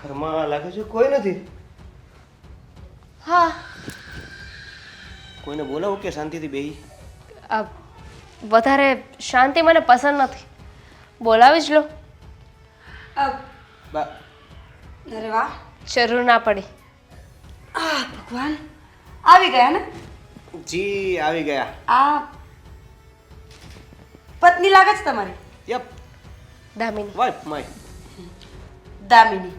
ઘરમાં લાગે છે કોઈ નથી. હા, કોઈને બોલાવો કે શાંતિથી બેહી. આ વધારે શાંતિ મને પસંદ નથી. બોલાવી જ લો. બા અરે વાહ, જરૂર ના પડી. ભગવાન, આવી ગયા ને? જી આવી ગયા. આ પત્ની લાગે છે તમારી? Yup, Damini. Wife my. Damini,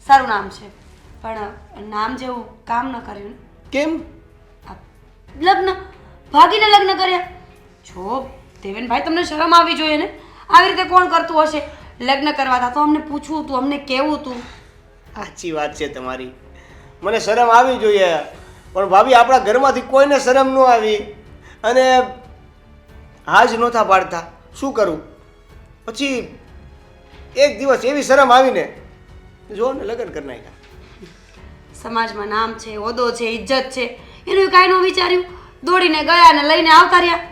સારું નામ છે, પણ નામ જેવું કામ ન કર્યું ને. કેમ? આ લગ્ન ભાગીને લગ્ન કર્યા. જો દેવેનભાઈ, તમને શરમ આવી જોઈએ ને. આવી રીતે કોણ કરતું હશે? લગ્ન કરવા હતા તો અમને પૂછવું તું, અમને કેવું તું. સાચી વાત છે તમારી. મને શરમ આવી જોઈએ, પણ ભાભી આપણા ઘરમાંથી કોઈને શરમ ન આવી અને હાજ નહોતા પાડતા. શું કરું? પછી એક દિવસ એવી શરમ આવીને જો ને લગ્ન કરી નાખ્યા. સમાજમાં નામ છે, હોદ્દો છે, ઇજ્જત છે, એનું કાંઈ ન વિચાર્યું. દોડીને ગયા ને લઈને આવતા રહ્યા.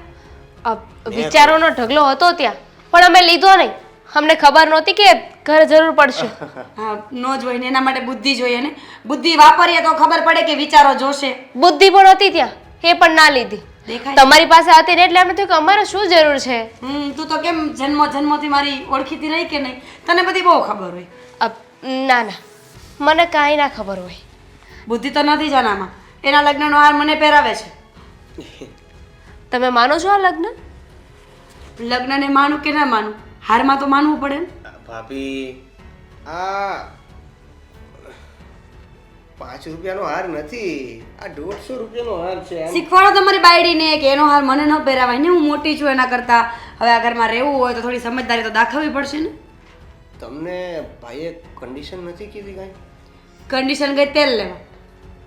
વિચારોનો ઢગલો હતો ત્યાં, પણ અમે લીધો નહીં. અમને ખબર નહોતી કે ઘરે જરૂર પડશે. હા, નો જોઈએ ને એના માટે બુદ્ધિ જોઈએ ને. બુદ્ધિ વાપરીએ તો ખબર પડે કે વિચારો જોશે. બુદ્ધિ પણ હતી ત્યાં, એ પણ ના લીધી. દેખાય તમારી પાસે હતી ને એટલે એમ થયું કે અમારે શું જરૂર છે. તું તો કેમ જન્મોથી મારી ઓળખીતી રહી કે નહીં? તને બધી બહુ ખબર હોય. ના ના, મને કાંઈ ના ખબર હોય. બુદ્ધિ તો નથી જાનામાં. એના લગ્નનો હાર મને પહેરાવે છે. તમે માનો છો આ લગ્ન? લગ્નને માનું કે ના માનું, હારમાં તો માનવું પડે ને. ભાભી, આ 5 રૂપિયાનો હાર નથી, આ 150 રૂપિયાનો હાર છે. શીખવાડો તમારી બાયડીને કે એનો હાર મને ન પહેરાવાય ને. હું મોટી છું એના કરતાં. હવે આ ઘરમાં રહેવું હોય તો થોડી સમજદારી તો દાખવવી પડશે ને. તમને ભાઈએ કન્ડિશન નથી કીધી કાંઈ? કન્ડિશન ગઈ તેલ લેવા.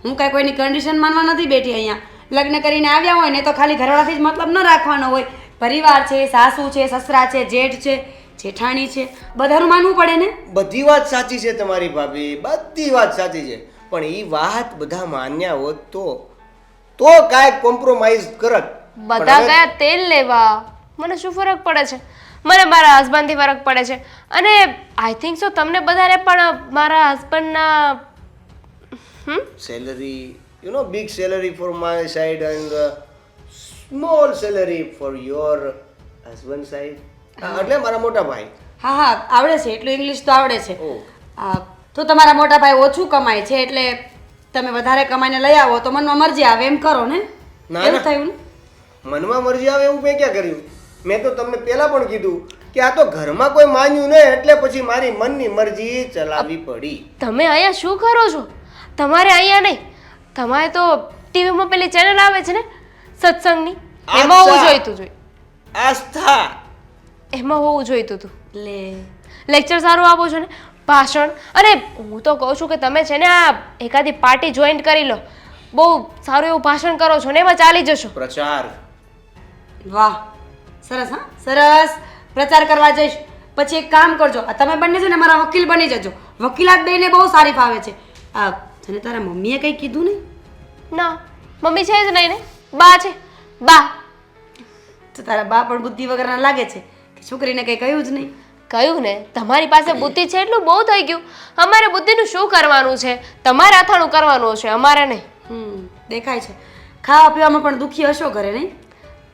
હું કાંઈ કોઈની કન્ડિશન માનવા નથી બેઠી અહીંયા. લગ્ન કરીને આવ્યા હોય ને તો ખાલી ઘરવાળાથી જ મતલબ ન રાખવાનો હોય. પરિવાર છે, સાસુ છે, સસરા છે, જેઠ છે, જેઠાણી છે, બધાનું માનવું પડે ને. બધી વાત સાચી છે તમારી ભાભી, બધી વાત સાચી છે, પણ એ વાત બધા માન્યા હોત તો કાંઈક કોમ્પ્રોમાઇઝ કરત. બધા ગયા તેલ લેવા, મને શું ફરક પડે છે? મને મારા હસબન્ડથી ફરક પડે છે. અને આઈ થિંક સો તમને બધાને પણ મારા હસબન્ડના salary, you know, big salary for my side and small salary for your husband side. એટલે મારા મોટા ભાઈ. હા હા, આવડે છે, એટલું ઇંગ્લિશ તો આવડે છે. ઓ, તો તમારા મોટા ભાઈ ઓછું કમાય છે એટલે તમે વધારે કમાઈને લઈ આવો તો મનમાં મરજી આવે એમ કરો ને. ના, એવું ના. થયું ને? મનમાં મરજી આવે એવું મેં ક્યાં કર્યું? મેં તો તમને પહેલા પણ કીધું કે આ તો ઘરમાં કોઈ માન્યું ને એટલે પછી મારી મનની મરજી ચલાવવી પડી. તમે અહીંયા શું કરો છો? તમારે અહીંયા નહીં, તમારે તો ટીવીમાં પેલી ચેનલ આવે છે ને સત્સંગની, એમાં હોવું જોઈતું હતું. આસ્થા. એમાં હોવું જોઈતું હતું. લે, લેક્ચર સારું આપો છો ને, ભાષણ. અને હું તો કહું છું કે તમે છે ને આ એકાદી પાર્ટી જોઈન્ટ કરી લો. બહુ સારું એવું ભાષણ કરો છો ને એમાં ચાલી જશો. પ્રચાર. વાહ, સરસ. હા, સરસ. પ્રચાર કરવા જઈશ. પછી એક કામ કરજો, આ તમે બંને છે ને મારા વકીલ બની જજો. વકીલાત બેને બહુ સારી ફાવે છે. તને તારા મમ્મીએ કંઈ કીધું નહીં? ના, મમ્મી છે જ નહીં ને, બા છે. બા તો તારા બા પણ બુદ્ધિ વગરના લાગે છે કે છોકરીને કંઈ કહ્યું જ નહીં. કહ્યું ને, તમારી પાસે બુદ્ધિ છે એટલું બહુ થઈ ગયું. અમારે બુદ્ધિનું શું કરવાનું છે? તમારે અથાણું કરવાનું છે, અમારે નહીં. દેખાય છે. ખાવા પીવામાં પણ દુખી હશો ઘરે, નહીં?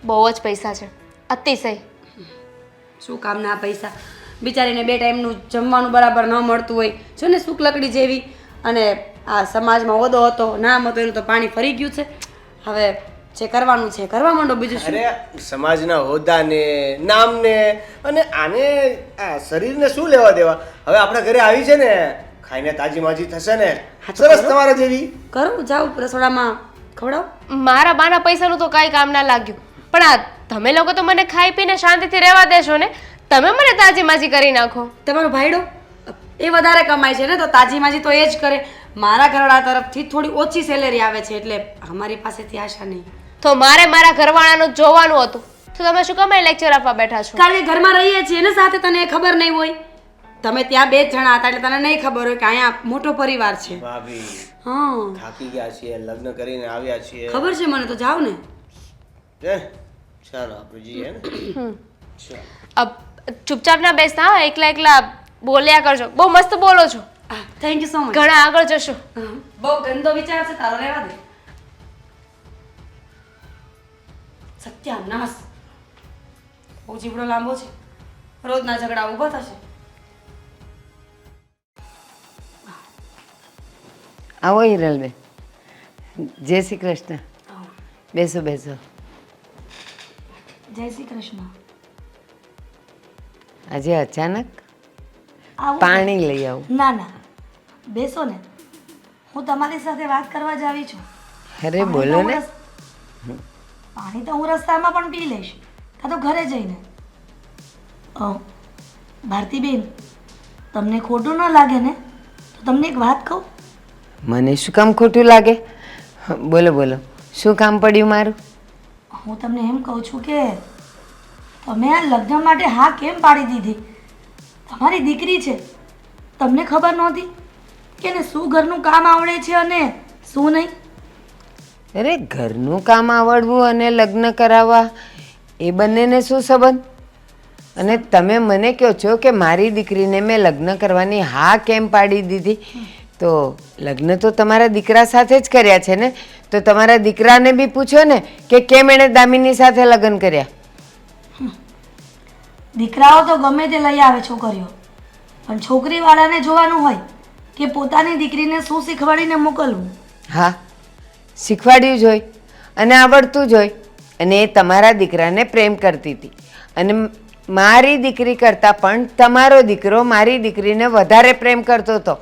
બહુ જ પૈસા છે, અતિશય. શું કામના આ પૈસા? બિચારીને 2 ટાઈમનું જમવાનું બરાબર ન મળતું હોય, જો ને સૂક લકડી જેવી. અને આ સમાજમાં હોદ્દો હતો, નામ હતો, એનું તો પાણી ફરી ગયું છે. હવે જે કરવાનું છે કરવા માંડો, બીજું શું? અરે સમાજના હોદ્દાને, નામને અને આને આ શરીરને શું લેવા દેવા? હવે આપણા ઘરે આવી છે ને, ખાઈને તાજી માજી થશે ને, સરસ તમારા જેવી. કરો, જાઓ રસોડામાં ખવડાવો. મારા બાના પૈસાનું તો કાંઈ કામ ના લાગ્યું. પણ આ તમે લોકો તો મને ખાઈ પીને શાંતિથી રહેવા દેશો ને, તમે મને તાજી માજી કરી નાખો. તમારો ભાઈડો એ વધારે કમાય છે ને, તો તાજી માજી તો એ જ કરે. મારા ઘરવાળા તરફથી થોડી ઓછી સેલેરી આવે છે એટલે અમારી પાસેથી આશા નહીં. તો મારે મારા ઘરવાળાનું જોવાનું હતું, તો તમે શું કમાઈ લેક્ચર આપવા બેઠા છો? કારણ કે ઘરમાં રહીએ છીએ ને સાથે, તને ખબર નહીં હોય. તમે ત્યાં 2 જ જણા હતા એટલે તને નહીં ખબર હોય કે અહીંયા મોટો પરિવાર છે. ભાભી, હા, થાકી ગયા છીએ, લગ્ન કરીને આવ્યા છીએ. ખબર છે મને, તો જાઓ ને. ચાલો આપણે જઈએ ને. ચાલો. ચૂપચાપ ના બેસતા, હા, એકલા એકલા બોલ્યા કરજો. બહુ મસ્ત બોલો છો. Thank you so much. ઘણા આગળ જશો. બહુ ગંદો વિચાર છે તારો, રહેવા દે. સત્યાનાશ, બહુ જીવડો લાંબો છે, રોજના ઝઘડા ઊભા થશે. આવો હિરલબેન. જય શ્રી કૃષ્ણ. બેસો બેસો. જય શ્રી કૃષ્ણ. આજે અચાનક આવું? પાણી લઈ આવું. ના ના, બેસો ને, હું તમારી સાથે વાત કરવા જ આવી છું. અરે બોલો ને. પાણી તો હું રસ્તામાં પણ પી લઈશ, કાં તો ઘરે જઈને. ભારતીબેન, તમને ખોટું ન લાગે ને તો તમને એક વાત કહું. મને શું કામ ખોટું લાગે? બોલો બોલો, શું કામ પડ્યું મારું? હું તમને એમ કહું છું કે તમે આ લગ્ન માટે હા કેમ પાડી દીધી? તમારી દીકરી છે, તમને ખબર નહોતી કે એને શું ઘરનું કામ આવડે છે અને શું નહીં? અરે ઘરનું કામ આવડવું અને લગ્ન કરાવવા એ બંનેને શું સંબંધ? અને તમે મને કહો છો કે મારી દીકરીને મેં લગ્ન કરવાની હા કેમ પાડી દીધી? તો લગ્ન તો તમારા દીકરા સાથે જ કર્યા છે ને, તો તમારા દીકરાને બી પૂછો ને કે કેમ એણે દામિની સાથે લગ્ન કર્યા. દીકરાઓ તો ગમે તે લઈ આવે છોકરીઓ, પણ છોકરીવાળાને જોવાનું હોય કે પોતાની દીકરીને શું શીખવાડીને મોકલવું. હા, શીખવાડ્યું જ હોય અને આવડતું જ હોય. અને એ તમારા દીકરાને પ્રેમ કરતી હતી અને મારી દીકરી કરતાં પણ તમારો દીકરો મારી દીકરીને વધારે પ્રેમ કરતો હતો.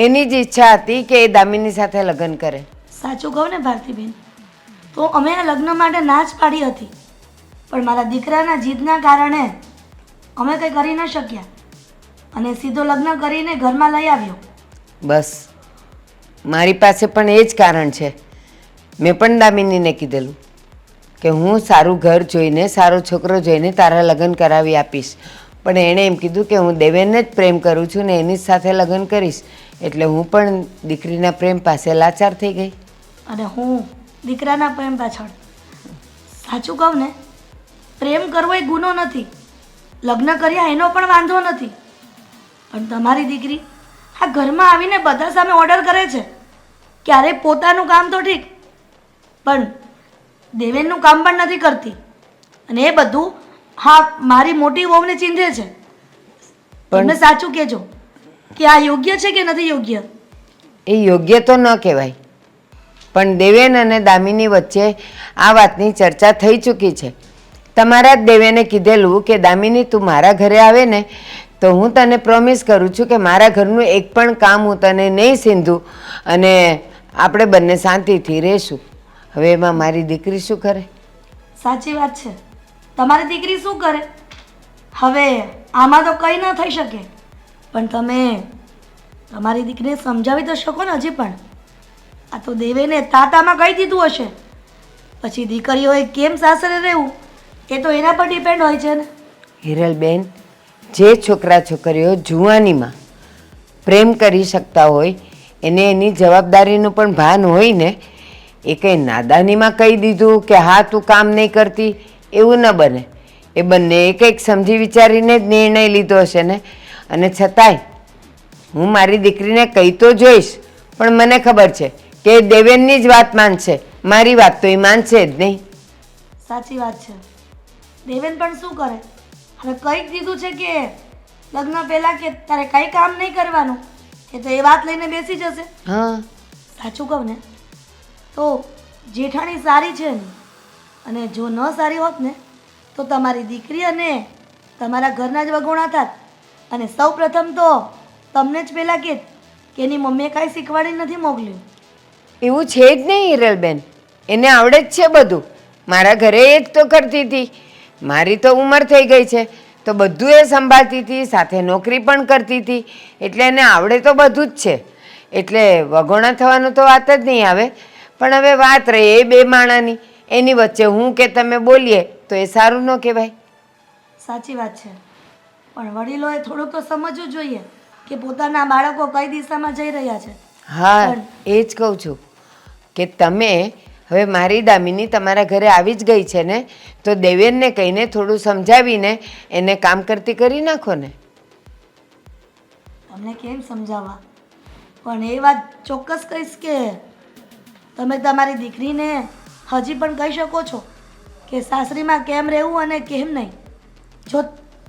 એની જ ઈચ્છા હતી કે એ દામિની સાથે લગ્ન કરે. સાચું કહું ને ભારતીબેન, તો અમે આ લગ્ન માટે ના જ પાડી હતી, પણ મારા દીકરાના જીદના કારણે અમે કંઈ કરી ન શક્યા અને સીધો લગ્ન કરીને ઘરમાં લઈ આવ્યો. બસ મારી પાસે પણ એ જ કારણ છે. મેં પણ દામિનીને કીધેલું કે હું સારું ઘર જોઈને સારો છોકરો જોઈને તારા લગ્ન કરાવી આપીશ, પણ એણે એમ કીધું કે હું દેવેનને જ પ્રેમ કરું છું ને એની જ સાથે લગ્ન કરીશ. એટલે હું પણ દીકરીના પ્રેમ પાસે લાચાર થઈ ગઈ. અને હું દીકરાના પ્રેમ પાછળ. સાચું કહું ને, પ્રેમ કરવો એ ગુનો નથી, લગ્ન કર્યા એનો પણ વાંધો નથી, પણ તમારી દીકરી આ ઘરમાં આવીને બધા સામે ઓર્ડર કરે છે. ક્યારેક પોતાનું કામ તો ઠીક, પણ દેવેનનું કામ પણ નથી કરતી, અને એ બધું હા મારી મોટી વહુને ચીંધે છે. તમે સાચું કહેજો કે આ યોગ્ય છે કે નથી યોગ્ય? એ યોગ્ય તો ન કહેવાય, પણ દેવેન અને દામિની વચ્ચે આ વાતની ચર્ચા થઈ ચૂકી છે. તમારા જ દેવેને કીધેલું કે દામિની તું મારા ઘરે આવે ને તો હું તને પ્રોમિસ કરું છું કે મારા ઘરનું એક પણ કામ હું તને નહીં સીંધું અને આપણે બંને શાંતિથી રહીશું. હવે એમાં મારી દીકરી શું કરે? સાચી વાત છે, તમારી દીકરી શું કરે? હવે આમાં તો કંઈ ન થઈ શકે, પણ તમે તમારી દીકરીને સમજાવી તો શકો ને હજી પણ. આ તો દેવેને તાતામાં કહી દીધું હશે, પછી દીકરીઓએ કેમ સાસરે રહેવું એ તો એના પર ડિપેન્ડ હોય છે ને. હિરલબેન, જે છોકરા છોકરીઓ જુવાનીમાં પ્રેમ કરી શકતા હોય એને એની જવાબદારીનું પણ ભાન હોય ને. એ કંઈ નાદાનીમાં કહી દીધું કે હા તું કામ નહીં કરતી એવું ન બને. એ બંને કંઈક સમજી વિચારીને જ નિર્ણય લીધો હશે ને. અને છતાંય હું મારી દીકરીને કહી તો જોઈશ, પણ મને ખબર છે કે એ દેવેનની જ વાત માનશે, મારી વાત તો એ માનશે જ નહીં. સાચી વાત છે. દેવેન પણ શું કરે? હવે કંઈ જ દીધું છે કે લગ્ન પહેલાં કે તારે કંઈ કામ નહીં કરવાનું, એ તો એ વાત લઈને બેસી જશે. હા, સાચું કહું ને તો જેઠાણી સારી છે ને, અને જો ન સારી હોત ને તો તમારી દીકરી અને તમારા ઘરના જ વગોણા થાત, અને સૌ પ્રથમ તો તમને જ પહેલાં કહેત કે એની મમ્મીએ કાંઈ શીખવાડી નથી મોકલ્યું. એવું છે જ નહીં હિરલબેન, એને આવડે જ છે બધું. મારા ઘરે એ જ તો કરતી હતી. મારી તો ઉંમર થઈ ગઈ છે તો બધું એ સંભાળતી હતી, સાથે નોકરી પણ કરતી હતી, એટલે એને આવડે તો બધું જ છે. એટલે વગોણા થવાનું તો વાત જ નહીં આવે. પણ હવે વાત રહી એ બે માણાની, એની વચ્ચે હું કે તમે બોલીએ તો એ સારું ન કહેવાય. સાચી વાત છે, પણ વડીલોએ થોડુંક તો સમજવું જોઈએ કે પોતાના બાળકો કઈ દિશામાં જઈ રહ્યા છે. હા, એ જ કહું છું કે તમે હવે મારી દામિની તમારા ઘરે આવી જ ગઈ છે ને, તો દેવેનને કહીને થોડું સમજાવીને એને કામ કરતી કરી નાખો ને. તમને કેમ સમજાવવા? પણ એ વાત ચોક્કસ કહીશ કે તમે તમારી દીકરીને હજી પણ કહી શકો છો કે સાસરીમાં કેમ રહેવું અને કેમ નહીં. જો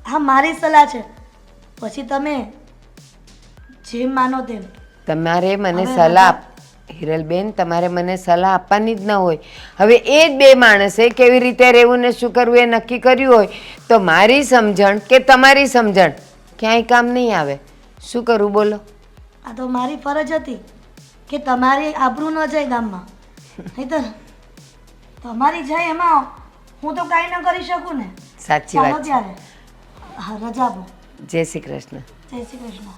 હા મારી સલાહ છે, પછી તમે જેમ માનો તેમ. તમારે મને હવે સલાહ હિરલબેન, તમારે મને સલાહ આપવાની જ ન હોય. હવે એ જ બે માણસે કેવી રીતે રહેવું ને શું કરવું એ નક્કી કર્યું હોય તો મારી સમજણ કે તમારી સમજણ ક્યાંય કામ નહીં આવે. શું કરું બોલો? આ તો મારી ફરજ હતી કે તમારી આબરૂ ન જાય ગામમાં, નહીં તો તમારી જાય એમાં હું તો કાંઈ ન કરી શકું ને. સાચી ચાલો વાત છે. ત્યારે હા રજા આપો. જય શ્રી કૃષ્ણ. જય શ્રી કૃષ્ણ.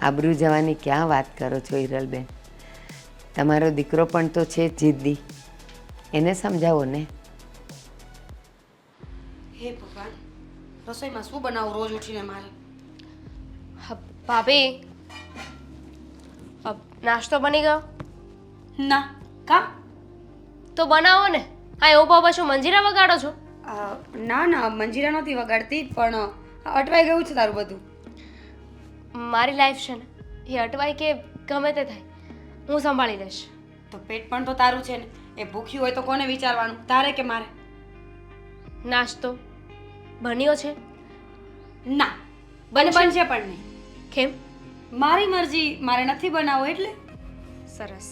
આબરૂ જવાની ક્યાં વાત કરો છો હિરલબેન? તમારો દીકરો પણ તો છે જિદ્દી, એને સમજાવો ને. હે ભગવાન, રસોઈમાં શું બનાવું રોજ ઉઠીને મારે? ભાભી, નાસ્તો બની ગયો? ના, કામ? તો બનાવો ને. આ ઊભા પાછું મંજીરા વગાડો છો? ના ના, મંજીરા નહોતી વગાડતી, પણ અટવાઈ ગયું છે તારું બધું. મારી લાઈફ છે ને એ અટવાય કે ગમે તે થાય, હું સંભાળી લઈશ. તો પેટ પણ તો તારું છે ને, એ ભૂખ્યું હોય તો કોને વિચારવાનું, તારે કે મારે? નાસ્તો બન્યો છે? ના, બનશે પણ નહીં. કેમ? મારી મરજી, મારે નથી બનાવવો એટલે. સરસ.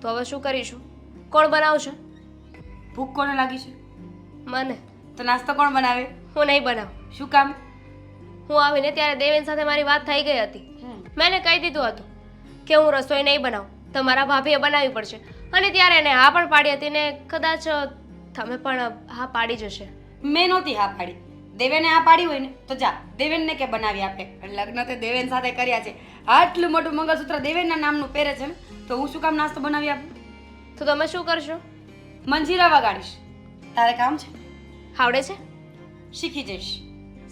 તો હવે શું કરીશું? કોણ બનાવશે? ભૂખ કોને લાગી છે? મને. તો નાસ્તો કોણ બનાવે? હું નહીં બનાવું. શું કામ? હું આવીને ત્યારે દેવેન સાથે મારી વાત થઈ ગઈ હતી. મેં એને કહી દીધું હતું કે હું રસોઈ નહીં બનાવું, તમારા ભાભીએ બનાવવી પડશે. અને ત્યારે એને હા પણ પાડી હતી ને કદાચ તમે પણ હા પાડી જશે. મેં નહોતી હા પાડી. દેવેને હા પાડી હોય ને તો જા દેવેનને કે બનાવી આપે. લગ્ન તે દેવેન સાથે કર્યા છે, આટલું મોટું મંગળસૂત્ર દેવેનના નામનું પહેરે છે ને, તો હું શું કામ નાસ્તો બનાવી આપું? તો તમે શું કરશો? મંજીરા વગાડીશ. તારે કામ છે? આવડે છે? શીખી જઈશ.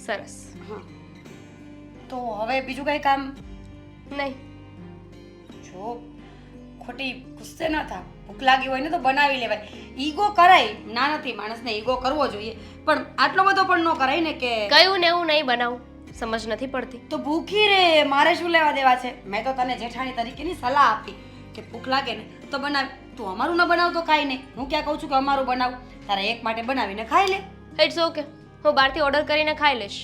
સરસ. હા, તો હવે બીજું કઈ કામ નહીં. જો ખોટી ગુસ્સે ન થા. ભૂખ લાગી હોય ને તો બનાવી લેવાય. ઈગો કરાય ના નથી, માણસને ઈગો કરવો જોઈએ, પણ આટલો બધો પણ ન કરાય ને કે કયું ને એવું નહીં બનાવું. સમજ નથી પડતી. તો ભૂખી રે, મારે શું લેવા દેવા છે? મેં તો તને જેઠાણી તરીકેની સલાહ આપી કે ભૂખ લાગે ને તો બનાવ. તું અમારું ન બનાવ તો કાંઈ નહીં, હું ક્યાં કહું છું કે અમારું બનાવ. તારા એક માટે બનાવીને ખાઈ લે. ઇટ્સ ઓકે, હું બહારથી ઓર્ડર કરીને ખાઈ લઈશ.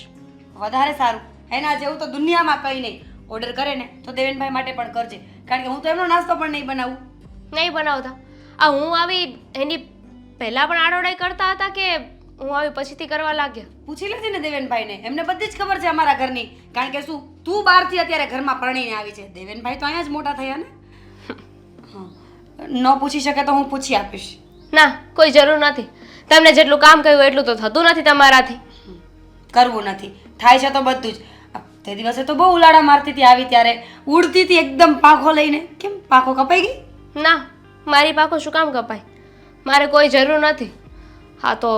વધારે સારું. એના જેવું તો દુનિયામાં કંઈ નહીં. ઓર્ડર કરે ને તો દેવેનભાઈ માટે પણ કરજે, કારણ કે હું તો એમનો નાસ્તો પણ નહીં બનાવું. નહીં બનાવતા. આ હું આવી એની પહેલાં પણ આડોડાઈ કરતા હતા કે હું આવી પછીથી કરવા લાગ્યા? પૂછી લેજે ને દેવેનભાઈને, એમને બધી જ ખબર છે અમારા ઘરની. કારણ કે શું, તું બહારથી અત્યારે ઘરમાં પરણીને આવી છે, દેવેનભાઈ તો અહીંયા જ મોટા થયા ને. ન પૂછી શકે તો હું પૂછી આપીશ. ના, કોઈ જરૂર નથી. તમને જેટલું કામ કહ્યું એટલું તો થતું નથી તમારાથી. કરવું નથી, થાય છે તો બધું જ. તે દિવસે તો બહુ ઉલાડા મારતી હતી, આવી ત્યારે ઉડતી હતી એકદમ પાંખો લઈને. કેમ, પાંખો કપાઈ ગઈ? ના, મારી પાકો શું કામ કપાય? મારે કોઈ જરૂર નથી. હા, તો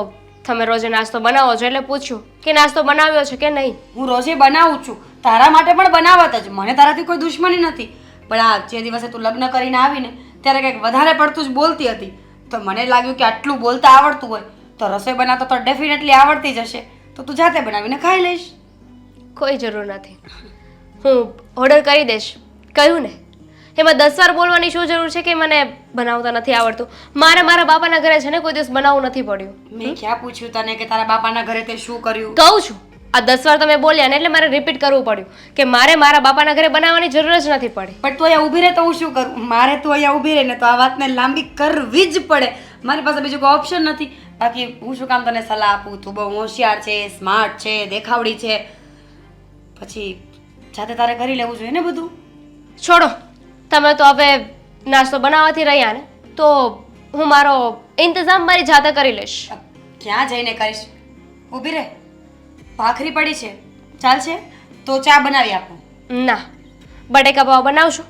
તમે રોજે નાસ્તો બનાવો છો એટલે પૂછ્યું કે નાસ્તો બનાવ્યો છે કે નહીં. હું રોજે બનાવું છું, તારા માટે પણ બનાવત જ. મને તારાથી કોઈ દુશ્મની નથી, પણ આ જે દિવસે તું લગ્ન કરીને આવીને ત્યારે કંઈક વધારે પડતું જ બોલતી હતી, તો મને લાગ્યું કે આટલું બોલતા આવડતું હોય તો રસોઈ બનાવતો તો ડેફિનેટલી આવડતી જ હશે, તો તું જાતે બનાવીને ખાઈ લઈશ. કોઈ જરૂર નથી, હું ઓર્ડર કરી દઈશ. કહ્યું ને, એમાં 10 વાર બોલવાની શું જરૂર છે કે મને બનાવતા નથી આવડતું? મારે મારા બાપાના ઘરે છે ને કોઈ દિવસ બનાવવું નથી પડ્યું. મેં ક્યાં પૂછ્યું તને કે તારા બાપાના ઘરે તે શું કર્યું? કહું છું, આ 10 વાર તમે બોલ્યા ને એટલે મારે રિપીટ કરવું પડ્યું કે મારે મારા બાપાના ઘરે બનાવવાની જરૂર જ નથી પડી. પણ તું અહીંયા ઊભી રહે તો હું શું કરું? મારે તું અહીંયા ઊભી રહે ને તો આ વાતને લાંબી કરવી જ પડે. મારી પાસે બીજું કોઈ ઓપ્શન નથી. બાકી હું શું કામ તને સલાહ આપું? તું બહુ હોશિયાર છે, સ્માર્ટ છે, દેખાવડી છે, પછી જાતે તારે કરી લેવું જોઈએ ને બધું. છોડો, તમે તો હવે નાસ્તો બનાવવાથી રહ્યા ને, તો હું મારો ઇંતજામ મારી જાતે કરી લઈશ. ક્યાં જઈને કરીશ? ઊભી રહે. ભાખરી પડી છે, ચાલશે? તો ચા બનાવી આપું. ના, બટેકા પાવ બનાવશો?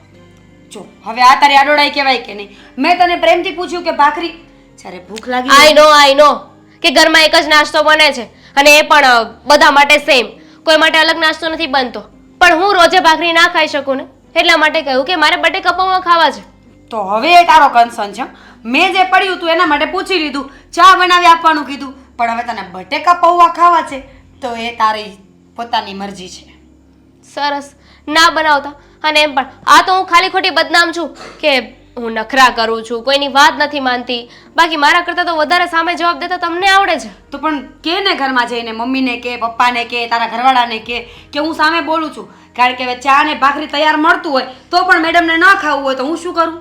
જો હવે આ તારી આડોડાઈ કહેવાય કે નહીં? મેં તને પ્રેમથી પૂછ્યું કે ભાખરી, જ્યારે ભૂખ લાગી આઈ નો કે ઘરમાં એક જ નાસ્તો બને છે અને એ પણ બધા માટે સેમ, કોઈ માટે અલગ નાસ્તો નથી બનતો. પણ હું રોજે ભાખરી ના ખાઈ શકું ને, એટલા માટે કહ્યું કે મારે બટેકા પૌવા ખાવા છે. તો હવે એ તારો કન્સર્ન છે. મેં જે પડ્યું તું એના માટે પૂછી લીધું, ચા બનાવી આપવાનું કીધું, પણ હવે તને બટેકા પૌવા ખાવા છે તો એ તારી પોતાની મરજી છે. સરસ ના બનાવતા. અને એમ પણ આ તો હું ખાલી ખોટી બદનામ છું કે હું નખરા કરું છું, કોઈની વાત નથી માનતી. બાકી મારા કરતાં તો વધારે સામે જવાબ દેતા તમને આવડે છે. તો પણ કે ને ઘરમાં જઈને મમ્મીને કે પપ્પાને કે તારા ઘરવાળાને કે હું સામે બોલું છું. કારણ કે હવે ચા ને ભાખરી તૈયાર મળતું હોય તો પણ મેડમને ન ખાવું હોય તો હું શું કરું?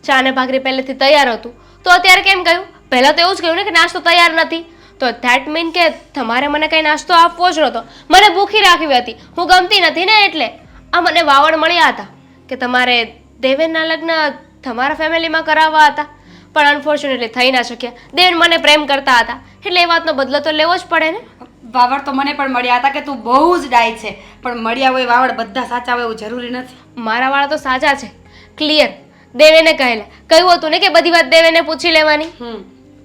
ચા ને ભાખરી પહેલેથી તૈયાર હતું તો અત્યારે કેમ કહ્યું? પહેલાં તો એવું જ કહ્યું ને કે નાસ્તો તૈયાર નથી. તો ધેટ મીન કે તમારે મને કંઈ નાસ્તો આપવો જ નહોતો. મને ભૂખી રાખવી હતી. હું ગમતી નથી ને એટલે. આ મને વાવડ મળ્યા હતા કે તમારે દેવેનના લગ્ન તમારા ફેમિલીમાં કરાવવા હતા, પણ અનફોર્ચ્યુનેટલી થઈ ના શક્યા. દેવેન મને પ્રેમ કરતા હતા એટલે એ વાતનો બદલો તો લેવો જ પડે ને. વાવડ તો મને પણ મળ્યા હતા કે તું બહુ જ ડાય છે, પણ મળ્યા હોય વાવડ બધા સાચા હોય એવું જરૂરી નથી. મારા વાળા તો સાચા છે, ક્લિયર. દેવેને કહ્યું હતું ને કે બધી વાત દેવેને પૂછી લેવાની.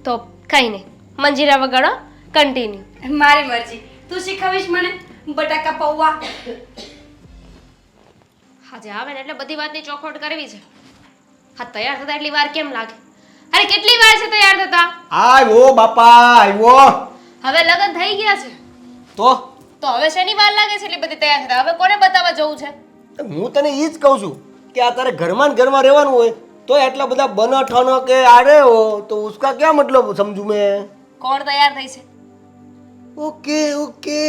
તો કંઈ નહીં, મંજીરા વગાડો, કન્ટિન્યુ. મારી મરજી. તું શીખવીશ મને બટાકા પૌવા? આજે આવે ને એટલે બધી વાતની ચોખવટ કરવી છે. હા, તૈયાર થતા એટલી વાર કેમ લાગે? અરે કેટલી વાર છે તૈયાર થતા? આવ્યો બાપા આવ્યો. હવે લગ્ન થઈ ગયા છે તો હવે શેની વાર લાગે છે એટલી બધી તૈયાર થતા? હવે કોને બતાવવા જવું છે? હું તને એ જ કહું છું કે આ તારે ઘરમાં ને ઘરમાં રહેવાનું હોય તો એટલા બધા બનઠાનો કે આડે હો તો ઉસકા ક્યાં મતલબ સમજુ મેં. કોણ તૈયાર થઈ છે? Okay okay.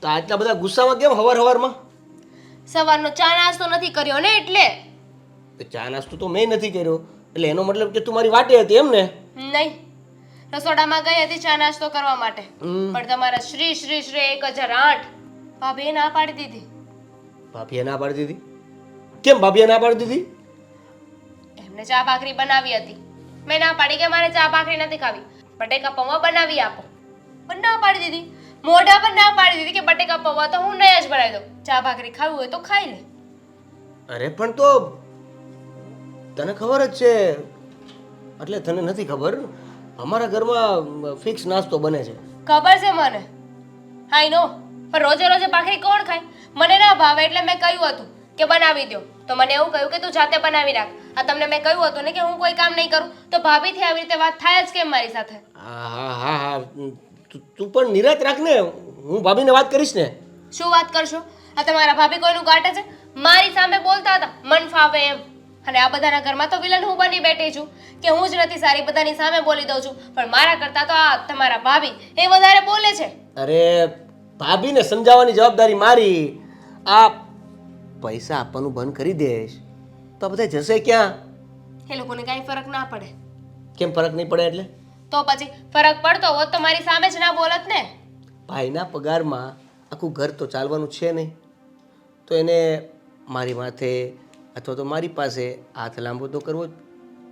તો આટલા બધા ગુસ્સામાં કેમ હવારમાં? સવારનો ચા નાસ્તો નથી કર્યો ને એટલે. તો ચા નાસ્તો તો મેં નથી કર્યો એટલે એનો મતલબ કે તું મારી વાટે હતી એમ ને? નહીં, રસોડામાં ગઈ હતી ચા નાસ્તો કરવા માટે, પણ તમારા શ્રી શ્રી શ્રી 1008 ભાભીએ ના પાડી દીધી. ભાભીએ ના પાડી દીધી? કેમ ભાભીએ ના પાડી દીધી? એમને ચા ભાખરી બનાવી હતી. મેં ના પાડી કે મારે ચા ભાખરી નથી ખાવી, બટેકા પૌવા બનાવી આપો. પણ ના પાડી દીધી. મોઢા પર ના પાડી દીધી કે બટેકા પૌવા તો હું નહીં જ બનાવી દઉં, ચા ભાખરી ખાવી હોય તો ખાઈ લે. અરે પણ તો તને ખબર જ છે, એટલે તને નથી ખબર, અમારા ઘરમાં ફિક્સ નાસ્તો બને છે. ખબર છે મને, આઈ નો. પણ રોજે રોજે ભાખરી કોણ ખાય? મને ના ભાવે એટલે મેં કહ્યું હતું કે બનાવી દો, તો મને એવું કહ્યું કે તું જાતે બનાવી નાખ. આ તમને મેં કહ્યું હતું ને કે હું કોઈ કામ નહીં કરું, તો ભાભીથી આવી રીતે વાત થાય જ કેમ મારી સાથે? હા હા હા હા, તું પણ નિરાત રાખ ને, હું ભાભીને વાત કરીશ ને. શું વાત કરશો? આ તમારા ભાભી કોઈનું ગાંઠે છે? મારી સામે બોલતા હતા મન ફાવે એમ. અને આ બધાના ઘરમાં તો વિલન હું બની બેઠી છું કે હું જ નથી સારી, બધાની સામે બોલી દઉં છું. પણ મારા કરતાં તો આ તમારા ભાભી એ વધારે બોલે છે. અરે ભાભીને સમજાવવાની જવાબદારી મારી. આ પૈસા આપવાનું બંધ કરી દેશ તો બધા જશે ક્યાં? એ લોકોને કાંઈ ફરક ના પડે. કેમ ફરક નહીં પડે એટલે? તો પછી ફરક પડતો હોત તો મારી સામે જ ના બોલત ને. ભાઈના પગારમાં આખું ઘર તો ચાલવાનું છે નહીં, તો એને મારી માથે અથવા તો મારી પાસે હાથ લાંબો તો કરવો જ.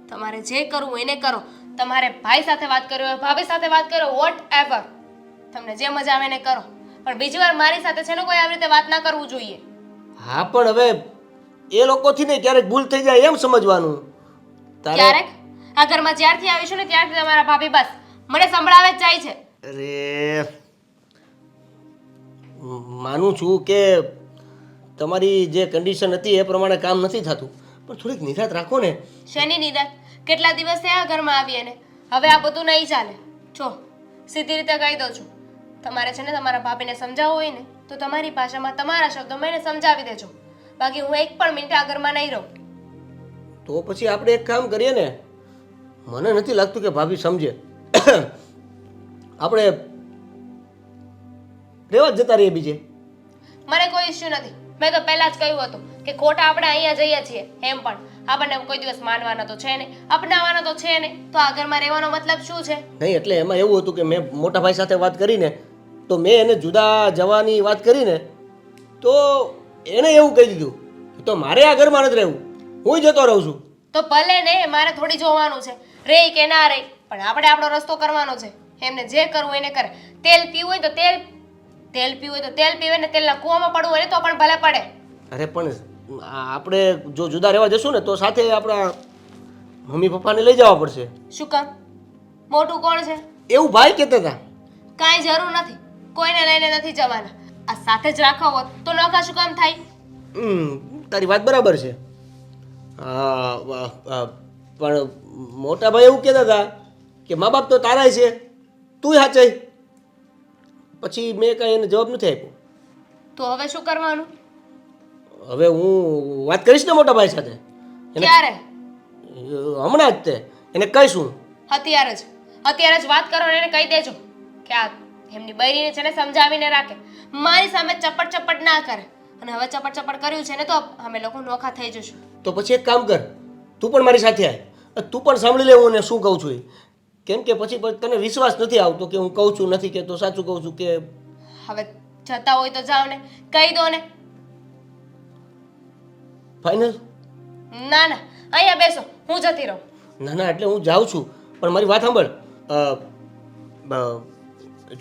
તમારે જે કરવું એને કરો. તમારે ભાઈ સાથે વાત કરવી હોય, ભાભી સાથે વાત કરો, વોટ એવર, તમને જે મજા આવે એને કરો. પણ બીજી વાર મારી સાથે છે ને કોઈ આવી રીતે વાત ના કરવું જોઈએ. હા પણ હવે એ લોકોથી ને ક્યારેક ભૂલ થઈ જાય એમ સમજવાનું. ક્યારેક આ ઘરમાં જ્યારથી આવીશું ને ત્યારથી તમારા ભાભી બસ મને સંભળાવે જ જાય છે. અરે માનું છું કે તમારી જે કન્ડિશન હતી એ પ્રમાણે કામ નથી થતું, પણ થોડીક નિરાત રાખો ને. શેની નિદાન? કેટલા દિવસ થયા ઘરમાં આવીએ ને, હવે આ બધું નહીં ચાલે. જો સીધી રીતે કહી દઉં છું, તમારે છે ને તમારા ભાભીને સમજાવવું હોય ને તો તમારી ભાષામાં તમારા શબ્દોમાં એને સમજાવી દેજો. બાકી હું એક પણ મિનિટ આ ઘરમાં નહીં રહું. તો પછી આપણે એક કામ કરીએ ને, મને નથી લાગતું કે ભાભી સમજે. આપણે રેવા જ જતા રહીએ બીજે. મને કોઈ ઇશ્યુ નથી. મેં તો પહેલા જ કહ્યું હતું કે ખોટા આપણે અહીંયા જઈએ છીએ એમ પણ આપણને કોઈ દિવસ માનવાના તો છે નહીં, અપનાવવાના તો છે નહીં, તો આ ઘરમાં રહેવાનો મતલબ શું છે? નહીં એટલે એમાં એવું હતું કે મેં મોટા ભાઈ સાથે વાત કરીને તો મેં એને જુદા જવાની વાત કરીને તો એણે એવું કહી દીધું કે તો મારે આ ઘરમાં નથી રહેવું, હું જતો રહું છું. તો ભલે ને, મારે થોડી જોવાનું છે રે કે ના રે, પણ આપણે આપણો રસ્તો કરવાનો છે. એમને જે કરવું એને કરે. તેલ પીવું હોય તો તેલ પીવું હોય તો તેલ પીવે ને તેલના કૂવામાં પડવું હોય તો પણ ભલે પડે. અરે પણ આપણે જો જુદા રહેવા જશું ને તો સાથે આપણા મમ્મી પપ્પાને લઈ જવા પડશે. શું કામ? મોટું કોણ છે? એવું ભાઈ કહેતા હતા. કાંઈ જરૂર નથી, કોઈને લઈને નથી જવાના. આ સાથે જ રાખવા હોત તો નખા શું કામ થાય? તારી વાત બરાબર છે. પણ મોટા ભાઈ એવું કહેતા હતા કે મા બાપ તો તારા છે, તું સાચાઈ. પછી મેં કાંઈ એને જવાબ નથી આપ્યો. તો હવે શું કરવાનું? હવે હું વાત કરીશ ને મોટા ભાઈ સાથે ક્યારે? હમણાં જ તે એને કહીશું. અત્યારે જ વાત કરો ને એને કહી દેજો કે આ એમની બૈરીને છે ને સમજાવીને રાખે, મારી સામે ચપટ ચપટ ના કરે. અને હવે ચપટ ચપટ કર્યું છે ને તો અમે લોકો નોખા થઈ જશું. તો પછી એક કામ કર, તું પણ મારી સાથે આવ, તું પણ સાંભળી લે હું એને શું કહું છું એ. કેમ કે પછી તને વિશ્વાસ નથી આવતો કે હું કહું છું નથી કહેતો, સાચું કહું છું કે. હવે જતા હોય તો જાઓ ને, કહી દો ને. ફાઇનલ? ના ના, અહીંયા બેસો, હું જતી રહું. ના ના, એટલે હું જાઉં છું, પણ મારી વાત સાંભળ.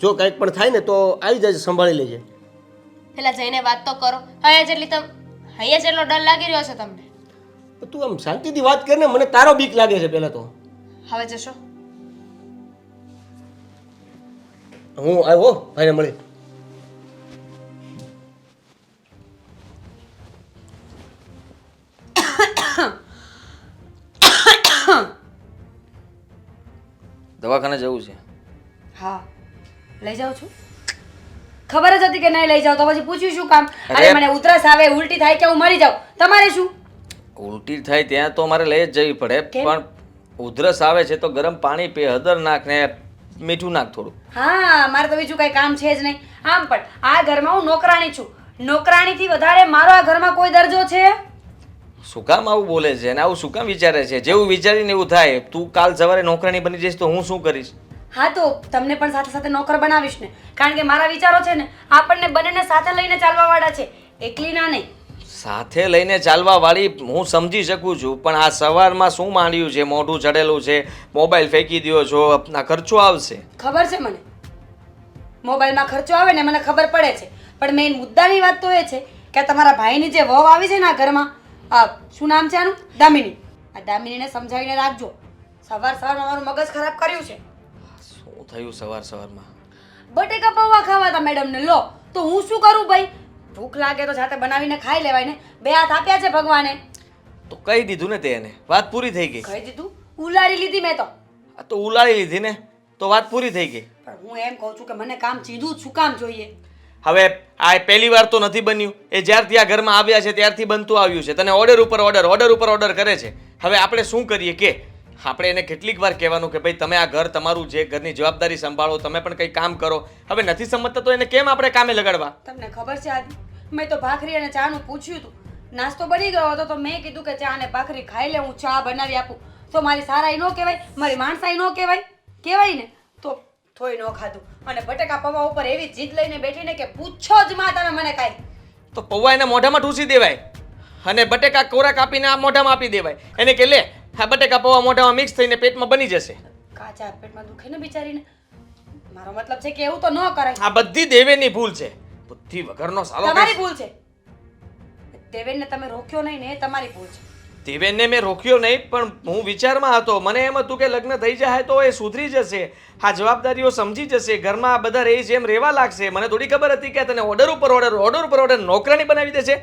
જો કંઈક પણ થાય ને તો આવી જજે, સંભાળી લેજે. પેલા જઈને વાત તો કરો. અહીંયા જેટલો ડર લાગી રહ્યો છે તમને. તું આમ શાંતિથી વાત કર ને, મને તારો બીક લાગે છે પહેલા તો. હવે જશો? હું આવ્યો ભાઈને મળી. દવાખાને જવું છે. હા લઈ જાઉં છું. ખબર જ હતી કે નહીં લઈ જાવ તો પછી પૂછ્યું શું કામ? અરે! અરે મને ઉધરસ આવે, ઉલટી થાય કે હું મરી જાઉં, તમારે શું? ઉલટી થાય ત્યાં તો મારે લઈ જ જવી પડે, કેમ? પણ ઉધરસ આવે છે તો ગરમ પાણી પી, હળદર નાખ ને મીઠું નાખ થોડું. હા, મારે તો બીજું કઈ કામ છે જ નહીં. આમ પણ આ ઘરમાં હું નોકરાણી છું. નોકરાણીથી વધારે મારો આ ઘરમાં કોઈ દરજ્જો છે? શું કામ આવું બોલે છે અને આવું શું કામ વિચારે છે? જેવું વિચારીને એવું થાય. તું કાલ સવારે નોકરાણી બની જઈશ તો હું શું કરીશ? હા તો તમને પણ સાથે સાથે નોકર બનાવીશ ને, કારણ કે મારા વિચારો છે ને આપણને બંનેને સાથે લઈને ચાલવા વાળા છે, એકલી ના નહીં. સાથે લઈને ચાલવા વાળી હું સમજી શકું છું, પણ આ સવારમાં શું માંડ્યું છે? મોઢું ચડેલું છે, મોબાઈલ ફેંકી દ્યો છો, આ ખર્ચો આવશે. ખબર છે મને, મોબાઈલમાં ખર્ચો આવે ને મને ખબર પડે છે, પણ મેઇન મુદ્દાની વાત તો એ છે કે તમારા ભાઈની જે વહુ આવી છે ને આ ઘરમાં, શું નામ છે આનું? દામિની. આ દામિનીને સમજાવીને રાખજો. સવારમાં મારું મગજ ખરાબ કર્યું છે. શું થયું સવારમાં? બટેકા પૌવા ખાવાતા મેડમને, લો તો હું શું કરું ભાઈ? ભૂખ લાગે તો જાતે બનાવીને ખાઈ લેવાય ને. 2 હાથ આપ્યા છે ભગવાને. તો કહી દીધું ને તેને, વાત પૂરી થઈ ગઈ. કહી દીધું? ઉલારી લીધી મેં તો. આ તો ઉલાળી લીધી ને, તો વાત પૂરી થઈ ગઈ. પણ હું એમ કહું છું કે મને કામ સીધું જ શું કામ જોઈએ? હવે આ પહેલી વાર તો નથી બન્યું, એ જ્યારથી આ ઘરમાં આવ્યા છે ત્યારથી બનતું આવ્યું છે. તને ઓર્ડર ઉપર ઓર્ડર કરે છે. હવે આપણે શું કરીએ કે આપણે એને કેટલીક વાર કહેવાનું કે ભાઈ તમે આ ઘર તમારું છે, ઘરની જવાબદારી સંભાળો, તમે પણ કંઈ કામ કરો. હવે નથી સમજતા તો એને કેમ આપણે કામે લગાડવા? તમને ખબર છે આદિ, મેં તો ભાખરી અને ચાનું પૂછ્યું હતું. નાસ્તો બની ગયો હતો તો મેં કીધું કે ચા અને ભાખરી ખાઈ લે, હું ચા બનાવી આપું. તો મારી સારાઈ ન કહેવાય, મારી માણસાઈ ન કહેવાય? કહેવાય ને. તો થોઈ ન ખાધું અને બટેકા પૌવા ઉપર એવી જીદ લઈને બેઠીને કે પૂછો જ માં તમે મને કાંઈ. તો પૌવા એને મોઢામાં ઠૂસી દેવાય અને બટેકા કોરા કાપીને આ મોઢામાં આપી દેવાય. એને કે લે આ બટેકા પૌવા મોઢામાં મિક્સ થઈને પેટમાં બની જશે. કાચા પેટમાં દુખે ને બિચારીને. મારો મતલબ છે કે એવું તો ન કરાય. આ બધી દેવેની ભૂલ છે, બુદ્ધિ વગરનો સાલો. તમારી ભૂલ છે. દેવેનને તમે રોક્યો નહીં ને એ તમારી ભૂલ છે. દેવેનને મેં રોક્યો નહીં, પણ હું વિચારમાં હતો. મને એમ હતું કે લગ્ન થઈ જાય તો એ સુધરી જશે, આ જવાબદારીઓ સમજી જશે, ઘરમાં બધા રહી જેમ રહેવા લાગશે. મને થોડી ખબર હતી કે તને ઓર્ડર ઉપર ઓર્ડર નોકરાણી બનાવી દેશે.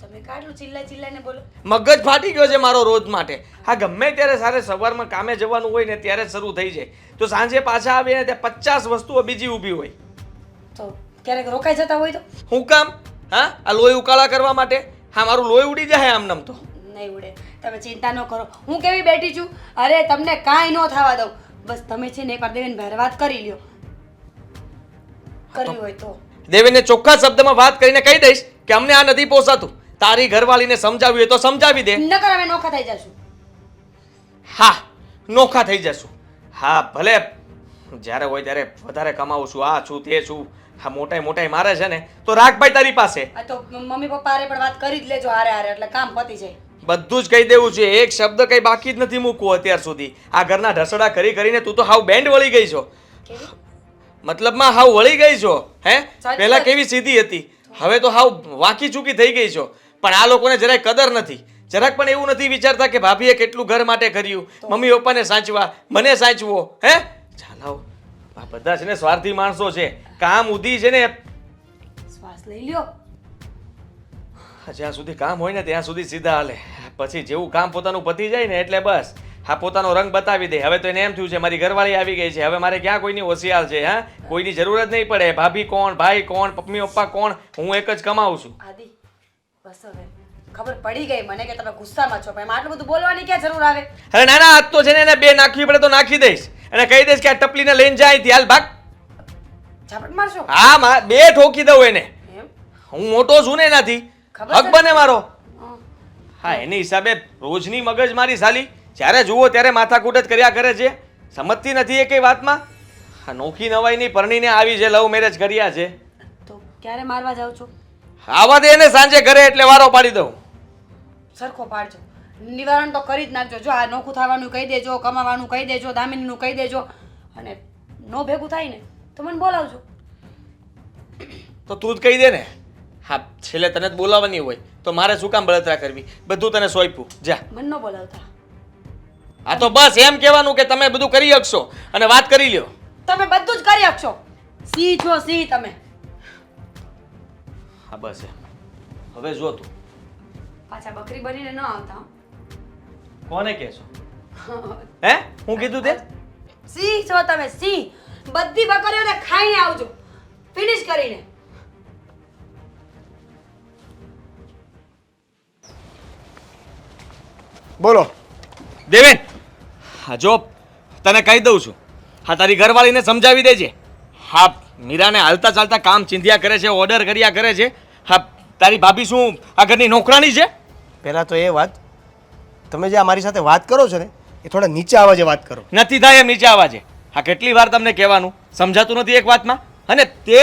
તમે કાઢલું ચિલ્લાઈને બોલો. મગજ ફાટી ગયો છે મારો રોજ માટે. હા, ગમે ત્યારે સારે સવારમાં કામે જવાનું હોય ને ત્યારે જ શરૂ થઈ જાય, તો સાંજે પાછા આવીએ ને ત્યાં 50 વસ્તુઓ બીજી ઊભી હોય. તો ક્યારેક રોકાઈ જતા હોય તો? હું કામ? હા, આ લોહી ઉકાળા કરવા માટે? હા, મારું લોહી ઉડી જાય આમનામ તો. નહીં ઉડે, તમે ચિંતા ન કરો. હું કેવી બેઠી છું, અરે તમને કાંઈ ન થવા દઉં. બસ તમે છે ને એકવાર દેવેન ભાઈ વાત કરી લ્યો, કરવી હોય તો. દેવેનને ચોખ્ખા શબ્દમાં વાત કરીને કહી દઈશ કે અમને આ નથી પોસાતું. તારી ઘરવાળીને સમજાવી હોય તો સમજાવી દે. નકર અમે નોખા થઈ જશું. હા, નોખા થઈ જશું. હા, ભલે જ્યારે હોય ત્યારે વધારે કમાવું છું, આ છું તે છું. હા, મોટાઈ મારે છે ને તો રાખભાઈ તારી પાસે. આ તો મમ્મી પપ્પા હારે પણ વાત કરી જ લેજો હારે એટલે કામ પતી જાય. બધું જ કહી દેવું છે, એક શબ્દ કઈ બાકી જ નથી મૂકવું અત્યાર સુધી. આ ઘરના ઢસડા કરીને તું તો હાવ બેન્ડ વળી ગઈ છો. મતલબમાં હાવ વળી ગઈ છો. હે, પહેલા કેવી સીધી હતી, હવે તો હાવ વાંકી ચૂકી થઈ ગઈ છો. પણ આ લોકોને જરાય કદર નથી, જરાક પણ એવું નથી વિચારતા કે ભાભીએ કેટલું ઘર માટે કર્યું, મમ્મી પપ્પાને સાચવા, મને સાચવો. હે, ચાલો, આ બધા છે ને સ્વાર્થી માણસો છે. કામ ઉધી છે ને, શ્વાસ લઈ લ્યો. જ્યાં સુધી કામ હોય ને ત્યાં સુધી સીધા હાલે, પછી જેવું કામ પોતાનું પતી જાય ને એટલે બસ હા પોતાનો રંગ બતાવી દે. હવે તો એને એમ થયું છે મારી ઘરવાળી આવી ગઈ છે, હવે મારે ક્યાં કોઈની હોશિયાર છે? હા, કોઈની જરૂર જ નહીં પડે. ભાભી કોણ, ભાઈ કોણ, મમ્મી પપ્પા કોણ, હું એક જ કમાઉં છું. આદિ બસ હવે ખબર પડી ગઈ મને કે તમે ગુસ્સામાં છો, પણ એમાં આટલું બધું બોલવાની ક્યાં જરૂર આવે? અરે ના ના, આજ તો છે ને એને બે નાખવી પડે તો નાખી દઈશ. અને કહી દઈશ કે આ ટપલીને લઈને જાય અહીંથી, હાલ ભાગ. ઝાપટ મારશો? હા, બે ઠોકી દઉં એને. એમ? હું મોટો છું ને એનાથી, ખબર હક છે? બને મારો. હં. હા, એની હિસાબે રોજની મગજ મારી સાલી જ્યારે જુઓ ત્યારે માથાકૂટ જ કર્યા કરે છે. સમજતી નથી એ કઈ વાતમાં. હા, નોખી નવાઈની પરણીને આવી છે, લવ મેરેજ કર્યા છે. તો ક્યારે મારવા જાવ છો? આવા દે એને સાંજે ઘરે એટલે વારો પાડી દઉં. સરખો પાડજો, નિવારણ તો કરી જ નાખજો. જો આ નોખું થવાનું કહી દેજો, કમાવાનું કહી દેજો, દામિનીનું કહી દેજો, અને નો ભેગું થાય ને તો મને બોલાવજો. તો તું જ કહી દે ને. હા, છેલ્લે તને જ બોલાવવાની હોય તો મારે શું કામ બળતરા કરવી? બધું તને સોંપ્યું, જા. મને ન બોલાવતા. આ તો બસ એમ કહેવાનું કે તમે બધું કરી શકશો અને વાત કરી લ્યો. તમે બધું જ કરી શકશો. સિંહ છો સિંહ તમે. હા બસ એમ. હવે જો તું પાછા બકરી બનીને ન આવતા હો. કોને કહેશો? હે, હું કીધું તે? સિંહ છો તમે સિંહ. બધી બકરીઓને ખાઈને આવજો, ફિનિશ કરીને. બોલો. દેવેન, હા જો તને કહી દઉં છું, હા તારી ઘરવાળીને સમજાવી દેજે. હા, મીરાને હાલતા ચાલતા કામ ચીંધ્યા કરે છે, ઓર્ડર કર્યા કરે છે. હા, તારી ભાભી શું આ ઘરની નોકરાણી છે? પહેલાં તો એ વાત, તમે જે અમારી સાથે વાત કરો છો ને એ થોડા નીચે અવાજે વાત કરો. નથી થાય એમ નીચે આવાજે. હા, કેટલી વાર તમને કહેવાનું, સમજાતું નથી એક વાતમાં? અને તે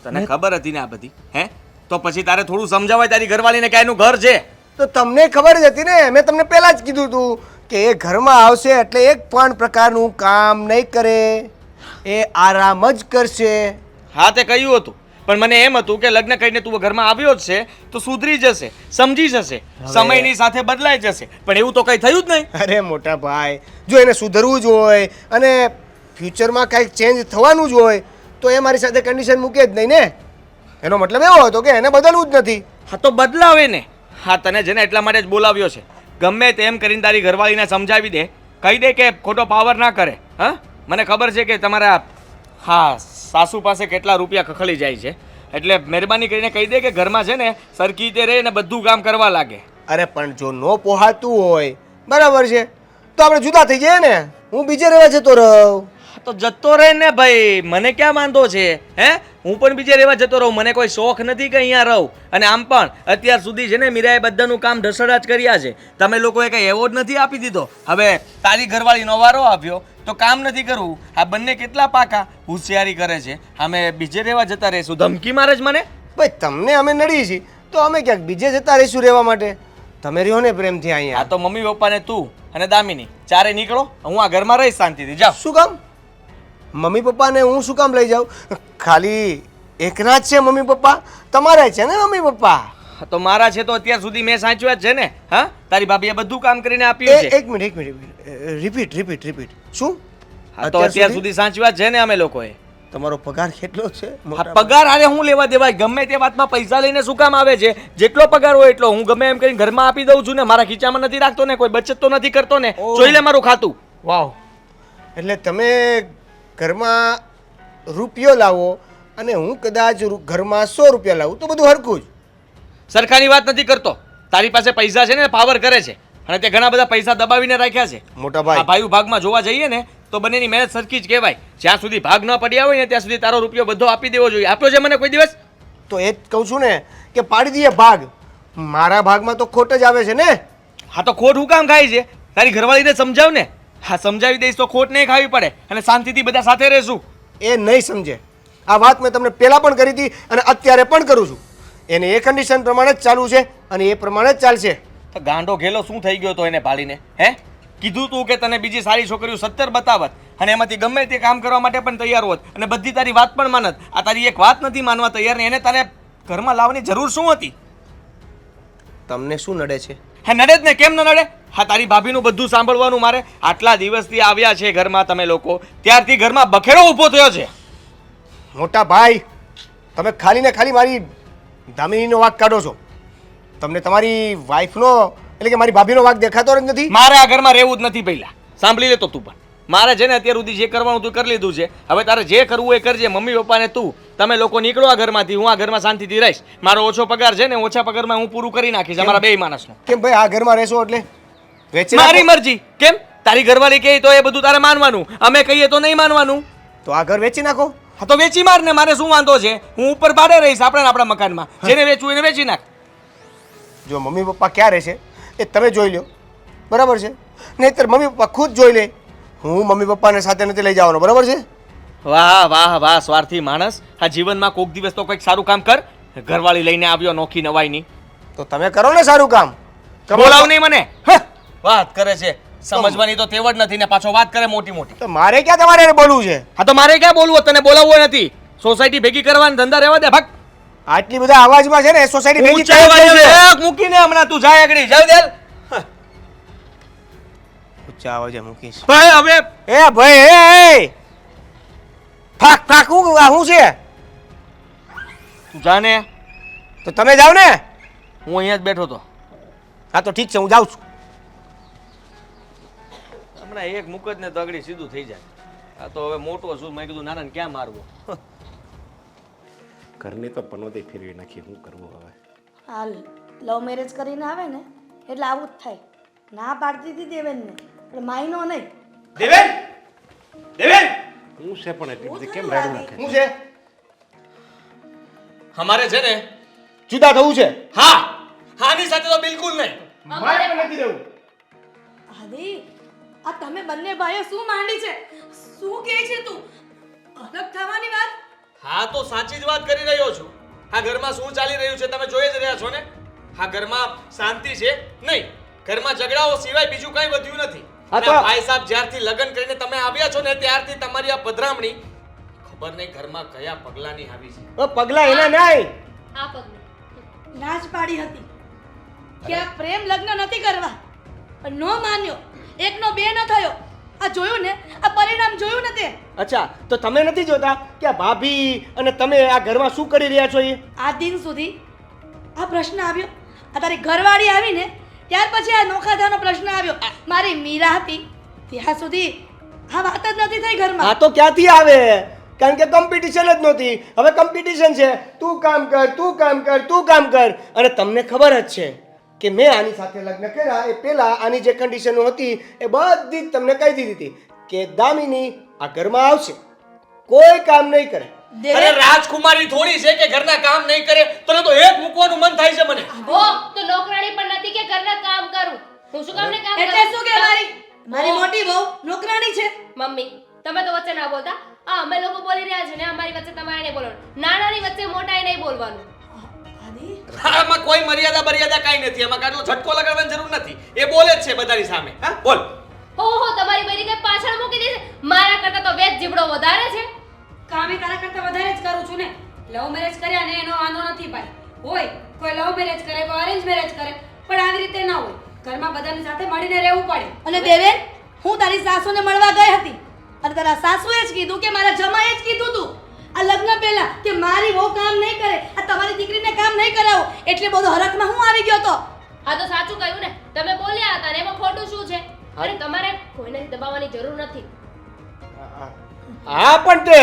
તને ખબર હતી ને આ બધી, હે? તો પછી તારે થોડું સમજાવાય તારી ઘરવાળીને કે એનું ઘર છે. તો તમને ખબર જ હતી ને, મેં તમને પહેલાં જ કીધું હતું કે એ ઘરમાં આવશે એટલે એક પણ પ્રકારનું કામ નહીં કરે, એ આરામ જ કરશે. હા, તે કહ્યું હતું, પણ મને એમ હતું કે લગ્ન કરીને તું ઘરમાં આવ્યો જ છે તો સુધરી જશે, સમજી જશે, સમયની સાથે બદલાઈ જશે. પણ એવું તો કંઈ થયું જ નહીં. અરે મોટા ભાઈ, જો એને સુધરવું જ હોય અને ફ્યુચરમાં કાંઈક ચેન્જ થવાનું જ હોય તો એ મારી સાથે કન્ડિશન મૂકે જ નહીં ને. એનો મતલબ એવો હતો કે એને બદલવું જ નથી. હા તો બદલાવે ને. હા, તને જેને એટલા માટે જ બોલાવ્યો છે. ગમે તેમ કરીને તારી ઘરવાળીને સમજાવી દે, કહી દે કે ખોટો પાવર ના કરે. હા, મને ખબર છે કે તમારા હા સાસુ પાસે કેટલા રૂપિયા ખખડી જાય છે, એટલે મહેરબાની કરીને કહી દે કે ઘરમાં છે ને સરખી રીતે રહે ને બધું કામ કરવા લાગે. અરે પણ જો ન પોહાતું હોય, બરાબર છે, તો આપણે જુદા થઈ જઈએ ને, હું બીજે રહેવા જતો રહું. તો જતો રહે ને ભાઈ, મને ક્યાં વાંધો છે? હે, હું પણ બીજે રહેવા જતો રહું, મને કોઈ શોખ નથી કે અહીંયા રહું. અને આમ પણ અત્યાર સુધી છે ને મીરાએ બધાનું કામ ઢસડા જ કર્યા છે. તમે લોકોએ કંઈ એવોર્ડ નથી આપી દીધો. હવે તારી ઘરવાળીનો વારો આવ્યો તો કામ નથી કરવું. આ બંને કેટલા પાકા હોશિયારી કરે છે. અમે બીજે રહેવા જતા રહીશું, ધમકી મારે જ મને. ભાઈ તમને અમે નડી છીએ તો અમે ક્યાંક બીજે જતા રહીશું રહેવા માટે. તમે રહ્યો ને પ્રેમથી આ અહીંયા. તો મમ્મી પપ્પાને તું અને દામિની ચારે નીકળો, હું આ ઘરમાં રહીશ શાંતિથી. જાઓ. શું કામ? મમ્મી પપ્પાને હું શું કામ લઈ જાઉં? ખાલી એકના જ છે મમ્મી પપ્પા? તમારે છે ને મમ્મી પપ્પા? તો મારા છે તો અત્યાર સુધી મેં સાચવ્યા જ છે ને. હા, તારી ભાભીએ બધું કામ કરીને આપ્યું છે. એક મિનિટ રિપીટ. શું? હા, તો અત્યાર સુધી સાચવ્યા જ છે ને અમે લોકોએ. તમારો પગાર કેટલો છે? હા, પગાર આરે હું લેવા દેવાય? ગમે તે વાતમાં પૈસા લઈને શું કામ આવે છે? જેટલો પગાર હોય એટલો હું ગમે એમ કરીને ઘરમાં આપી દઉં છું ને. મારા ખીચામાં નથી રાખતો ને, કોઈ બચત તો નથી કરતો ને. જોઈ લે મારું ખાતું. વાવ, એટલે તમે ઘરમાં રૂપિયો લાવો અને હું કદાચ ઘરમાં 100 રૂપિયા લાવું તો બધું હરખું જ. સરખાની વાત નથી કરતો. તારી પાસે પૈસા છે ને, પાવર કરે છે, અને તે ઘણા બધા પૈસા દબાવીને રાખ્યા છે. મોટા આ ભાઈ, ભાઈઓ ભાગમાં જોવા જઈએ ને તો બંનેની મહેનત સરખી જ કહેવાય. જ્યાં સુધી ભાગ ન પડ્યા હોય ને ત્યાં સુધી તારો રૂપિયો બધો આપી દેવો જોઈએ. આપ્યો છે મને કોઈ દિવસ? તો એ જ કહું છું ને કે પાડી દઈએ ભાગ. મારા ભાગમાં તો ખોટ જ આવે છે ને. હા, તો ખોટ હું કામ ખાય છે? તારી ઘરવાળીને સમજાવ ને. હા, સમજાવી દઈશ તો ખોટ નહીં ખાવી પડે અને શાંતિથી બધા સાથે રહેશું. એ નહીં સમજે. આ વાત મેં તમને પહેલાં પણ કરી હતી અને અત્યારે પણ કરું છું. એને એ કન્ડિશન પ્રમાણે જ ચાલુ છે અને એ પ્રમાણે જ ચાલશે. તો ગાંડો ઘેલો શું થઈ ગયો તો એને ભાળીને? હે, કીધું તું કે તને બીજી સારી છોકરીઓ 70 બતાવત અને એમાંથી ગમે તે કામ કરવા માટે પણ તૈયાર હોત અને બધી તારી વાત પણ માનત. આ તારી એક વાત નથી માનવા તૈયાર ને એને તારે ઘરમાં લાવવાની જરૂર શું હતી? તમને શું નડે છે? હે, નડે જ ને, કેમ ન નડે? હા, તારી ભાભીનું બધું સાંભળવાનું મારે. આટલા દિવસથી આવ્યા છે ઘરમાં તમે લોકો, ત્યારથી ઘરમાં બખેડો ઊભો થયો છે. મોટા ભાઈ, તમે ખાલી ને ખાલી મારી દામિનીનો વાંક કાઢો છો. તમને તમારી વાઈફનો એટલે કે મારી ભાભીનો વાંક દેખાતો જ નથી? મારે આ ઘરમાં રહેવું જ નથી પહેલા. સાંભળી લેતો તું પણ. મારે છે ને અત્યાર સુધી જે કરવાનું તું કરી લીધું છે. હવે તારે જે કરવું એ કરજે. મમ્મી પપ્પાને તું તમે લોકો નીકળો આ ઘરમાંથી. હું આ ઘરમાં શાંતિથી રહીશ. મારો ઓછો પગાર છે ને ઓછા પગારમાં હું પૂરું કરી નાખીશ અમારા બે માણસનો. કેમ ભાઈ આ ઘરમાં રહેશો એટલે વેચી મારી નાખો? મરજી. કેમ તારી ઘરવાળી કહે તો એ બધું તારે માનવાનું, અમે કહીએ તો નહીં માનવાનું. તો આ ઘર વેચી નાખો. હા તો વેચી માર ને, મારે શું વાંધો છે? હું ઉપર ભાડે રહીશ આપણા મકાનમાં. જેને વેચવું એને વેચી નાખ. જો મમ્મી પપ્પા ક્યાં રહેશે એ તમે જોઈ લો, બરાબર છે? નહીંતર મમ્મી પપ્પા ખુદ જોઈ લે. હું મમ્મી પપ્પાને સાથે નથી લઈ જવાનો, બરાબર છે? વાહ વાહ વાહ સ્વાર્થી માણસ. આ જીવનમાં કોઈક દિવસ તો કંઈક સારું કામ કર. ઘરવાળી લઈને આવ્યો નોખી નવાઈની. તો તમે કરો ને સારું કામ. બોલાવ નહીં મને. વાત કરે છે, સમજવાની તો તેવડ નથી ને પાછો વાત કરે મોટી મોટી. તો મારે ક્યાં તમારે એને બોલવું છે? હા તો મારે ક્યાં બોલવું? તને બોલાવવું નથી. સોસાયટી ભેગી કરવાના ધંધા રહેવા દે. ભાગ. આટલી બધા અવાજમાં છે ને સોસાયટી ભેગી ઊંચા થઈ અવાજે જાય છે. એક મૂકીને હમણાં તું જાય આગળ જાવ દે. ઊંચા અવાજે મૂકીશ. ભાઈ હવે એ ભાઈ એ ફાક ફાક હું આ શું છે? તું જાને. તો તમે જાઓ ને. હું અહીંયા જ બેઠો તો. હા તો ઠીક છે, હું જાઉં છું. હમણાં એક મુક જ ને તગડી સીધું થઈ જાય. આ તો હવે મોટો છું, મેં કીધું નાના ક્યાં મારવો. ઘરની તો પનોતી ફેરવી નાખી, શું કરવું હવે? હાલ લવ મેરેજ કરીને આવે ને એટલે આવું જ થાય. ના પાડતી હતી દેવેનને, પણ માયનો નહીં. દેવેન દેવેન હું છે પણ એટલી બધી કેમ રાડું નાખે? શું છે? અમારે છે ને જુદા થવું છે? હા હાની સાથે તો બિલકુલ નહીં. મારે પણ નથી રહેવું. આદિ આ તમે બંને ભાઈઓ શું માંડી છે? શું કહે છે તું? અલગ થવાની વાત? હા તો સાચી જ વાત કરી રહ્યો છું. આ ઘરમાં શું ચાલી રહ્યું છે તમે જોઈ જ રહ્યા છો ને. આ ઘરમાં શાંતિ છે નહીં. ઘરમાં ઝઘડાઓ સિવાય બીજું કંઈ વધ્યું નથી. હા તો- અને આ ભાઈ સાહેબ જ્યારથી લગ્ન કરીને તમે આવ્યા છો ને ત્યારથી તમારી આ પધરામણી ખબર નહીં ઘરમાં કયા પગલાની આવી છે. પગલા એના નહીં. આ પગલું ના જ પાડી હતી કે આ પ્રેમ લગ્ન નથી કરવા, પણ નો માન્યો. એકનો બે ન થયો. આ જોયું ને, આ પરિણામ જોયું ને તે? અચ્છા તો તમે નથી જોતા કે આ ભાભી અને તમે આ ઘરમાં શું કરી રહ્યા છો? એ આ દિન સુધી આ પ્રશ્ન આવ્યો? આ તારી ઘરવાળી આવીને ત્યાર પછી આ નોખાધાનો પ્રશ્ન આવ્યો. મારી મીરા હતી ત્યાં સુધી આ વાત જ નથી થઈ આ ઘરમાં. તો ક્યાંથી આવે? કારણ કે કોમ્પિટિશન જ નહોતી. હવે કોમ્પિટિશન છે. તું કામ કર, તું કામ કર, તું કામ કર. અને તમને ખબર જ છે કે મેં આની સાથે લગ્ન કર્યા એ પહેલા આની જે કન્ડિશનો હતી એ બધી જ તમને કહી દીધી હતી કે દામિની આ ઘરમાં આવશે, કોઈ કામ નહીં કરે. અરે રાજકુમારી થોડી છે કે ઘરના કામ નહીં કરે. તને તો એક મૂકવાનું મન થાય છે મને. હો તો નોકરાણી પણ નથી કે ઘરના કામ કરું. હું શું કામ ને કામ એટલે કરું? શું કે મારી મોટી બહુ નોકરાણી છે? મમ્મી તમે તો વચ્ચે ના બોલતા. આ અમે લોકો બોલી રહ્યા છે ને, અમારી વચ્ચે તમારે નહીં બોલવાનું. નાનાની વચ્ચે મોટાએ નહીં બોલવાનું. આદિ આમાં કોઈ મર્યાદા કાંઈ નથી. આમાં કાંઈ ઝટકો લગાડવાની જરૂર નથી. એ બોલે જ છે બધાની સામે. હા બોલ. ઓહો તમારી બહેરી કઈ પાછળ મૂકી દેશે? મારા કરતા તો વેચ જીબડો વધારે છે. કામ એ તારા કરતા વધારે જ કરું છું ને. લવ મેરેજ કર્યા ને એનો વાંધો નથી ભાઈ. હોય કોઈ લવ મેરેજ કરે, કોઈ અરેન્જ મેરેજ કરે, પણ આવી રીતે ના હોય. ઘરમાં બધાની સાથે મળીને રહેવું પડે. અને દેવેન, હું તારી સાસુને મળવા ગઈ હતી અને તારા સાસુએ જ કીધું કે મારા જમાઈએ જ કીધું તું આ લગ્ન પહેલા કે મારી બહુ કામ નહીં કરે, આ તમારી દીકરીને કામ નહીં કરાવો. એટલે બધો હરખમાં હું આવી ગયો તો. હા તો સાચું કહ્યું ને. તમે બોલ્યા હતા ને એમાં ખોટું શું છે? અને તમારે કોઈને દબાવવાની જરૂર નથી. હા પણ તે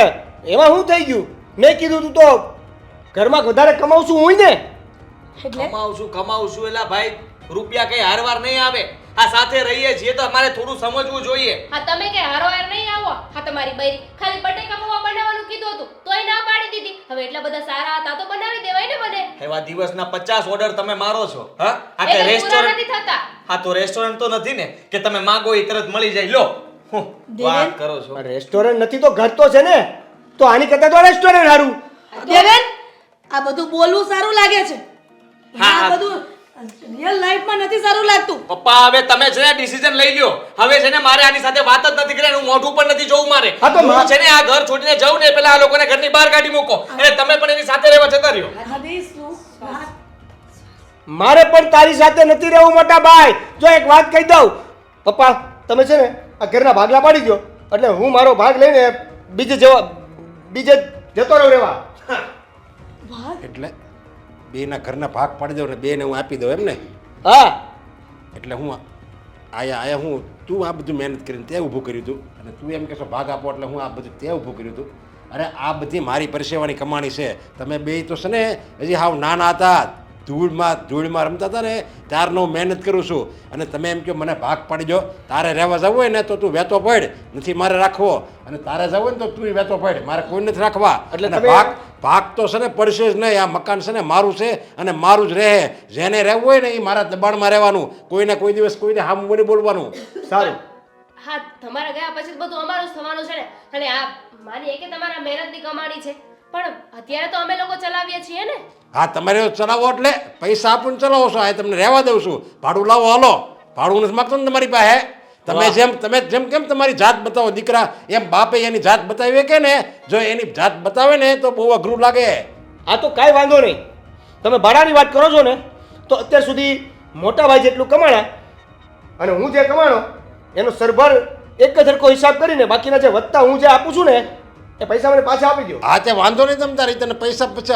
એમાં શું થઈ ગયું? મેં કીધું તું તો ઘરમાં વધારે કમાવશું હું ને. એટલે કમાવશું એલા ભાઈ રૂપિયા કઈ હારવાર નહીં આવે. આ સાથે રહીએ છીએ તો અમારે થોડું સમજવું જોઈએ. હા તમે કે હારોહાર નહીં આવો. હા તમારી બૈરી ખાલી બટેકા પૌવા બનાવવાનું કીધું હતું તોય ના પાડી દીધી. હવે એટલા બધા સારા હતા તો બનાવી દેવાય ને મને. એવા દિવસના 50 ઓર્ડર તમે મારો છો. હા આ કે એટલે પૂરા રેસ્ટોરન્ટ નથી થતા. હા તો રેસ્ટોરન્ટ તો નથી ને કે તમે માંગો એ તરત મળી જાય. લો વાત કરો છો. રેસ્ટોરન્ટ નથી તો ઘર તો છે ને. તો આની કરતા તો રેસ્ટોરન્ટ સારું. દેવેન, આ બધું બોલવું સારું લાગે છે. હા. આ બધું રિયલ લાઈફમાં નથી સારું લાગતું. પપ્પા હવે તમે છે ને ડિસિઝન લઈ લ્યો. હવે છે ને મારે આની સાથે વાત જ નથી કરવાની. હું મોઢું પણ નથી જોવું મારે. હા તો હું છે ને આ ઘર છોડીને જાઉં ને પેલા આ લોકોને ઘરની બહાર કાઢી મૂકો અને તમે પણ એની સાથે રહેવા જતા રહ્યો. આદિ, શું વાત? મારે પણ તારી સાથે નથી રહેવું મોટા ભાઈ. જો એક વાત કહી દઉં પપ્પા, તમે છે ને આ ઘરના ભાગલા પાડી દો એટલે હું મારો ભાગ લઈને બીજે જતો રહું રહેવા. વાત? એટલે બેના ઘરના ભાગ પાડી દઉં ને બેને હું આપી દઉં એમ ને? હા એટલે હું આયા હું તું આ બધું મહેનત કરીને તે ઊભું કર્યું હતું અને તું એમ કહેશો ભાગ આપો એટલે હું આ બધું તે ઊભું કર્યું હતું. અરે આ બધી મારી પરસેવાની કમાણી છે. તમે બે તો છે ને હજી હાવ નાના હતા, ધૂળમાં રમતા હતા ને ત્યારનો હું મહેનત કરું છું. અને તમે એમ કહો મને ભાગ પાડી દો, તારે રહેવા જવું હોય ને તો તું વહેતો પડ, નથી મારે રાખવો. અને તારે જવું હોય ને તો તું વહેતો પડ, મારે કોઈ નથી રાખવા. એટલે એટલે તમે- ભાગ તો છે ને પડશે જ નહીં. આ મકાન છે ને મારું છે અને મારું જ રહે. જેને રહેવું હોય ને એ મારા દબાણમાં રહેવાનું, કોઈને કોઈ દિવસ કોઈને હામું બોલી બોલવાનું. સારું. હા તમારા ગયા પછી જ બધું અમારું જ થવાનું છે ને. અને આ માનીએ કે તમારા મહેનતની કમાણી છે, પણ અત્યારે તો અમે લોકો ચલાવીએ છીએ ને. હા તમારે ચલાવો એટલે પૈસા આપીને ચલાવો છો. આ તમને રહેવા દઉં છું, ભાડું લાવો હાલો. ભાડું નથી માગતો ને તમારી પાસે. તમે જેમ કેમ તમારી જાત બતાવો દીકરા, એમ બાપે એની જાત બતાવી કે ને, જો એની જાત બતાવે ને તો બહુ અઘરું લાગે. આ તો કાંઈ વાંધો નહીં. તમે ભાડાની વાત કરો છો ને, તો અત્યાર સુધી મોટા ભાઈ જેટલું કમાણા અને હું જે કમાણો એનો સરભર એક જ સરખો હિસાબ કરીને બાકીના જે વધતા હું જે આપું છું ને એ પૈસા મને પાછા આપી દો. હા તે વાંધો નહીં તમ તારી, તને પૈસા પછી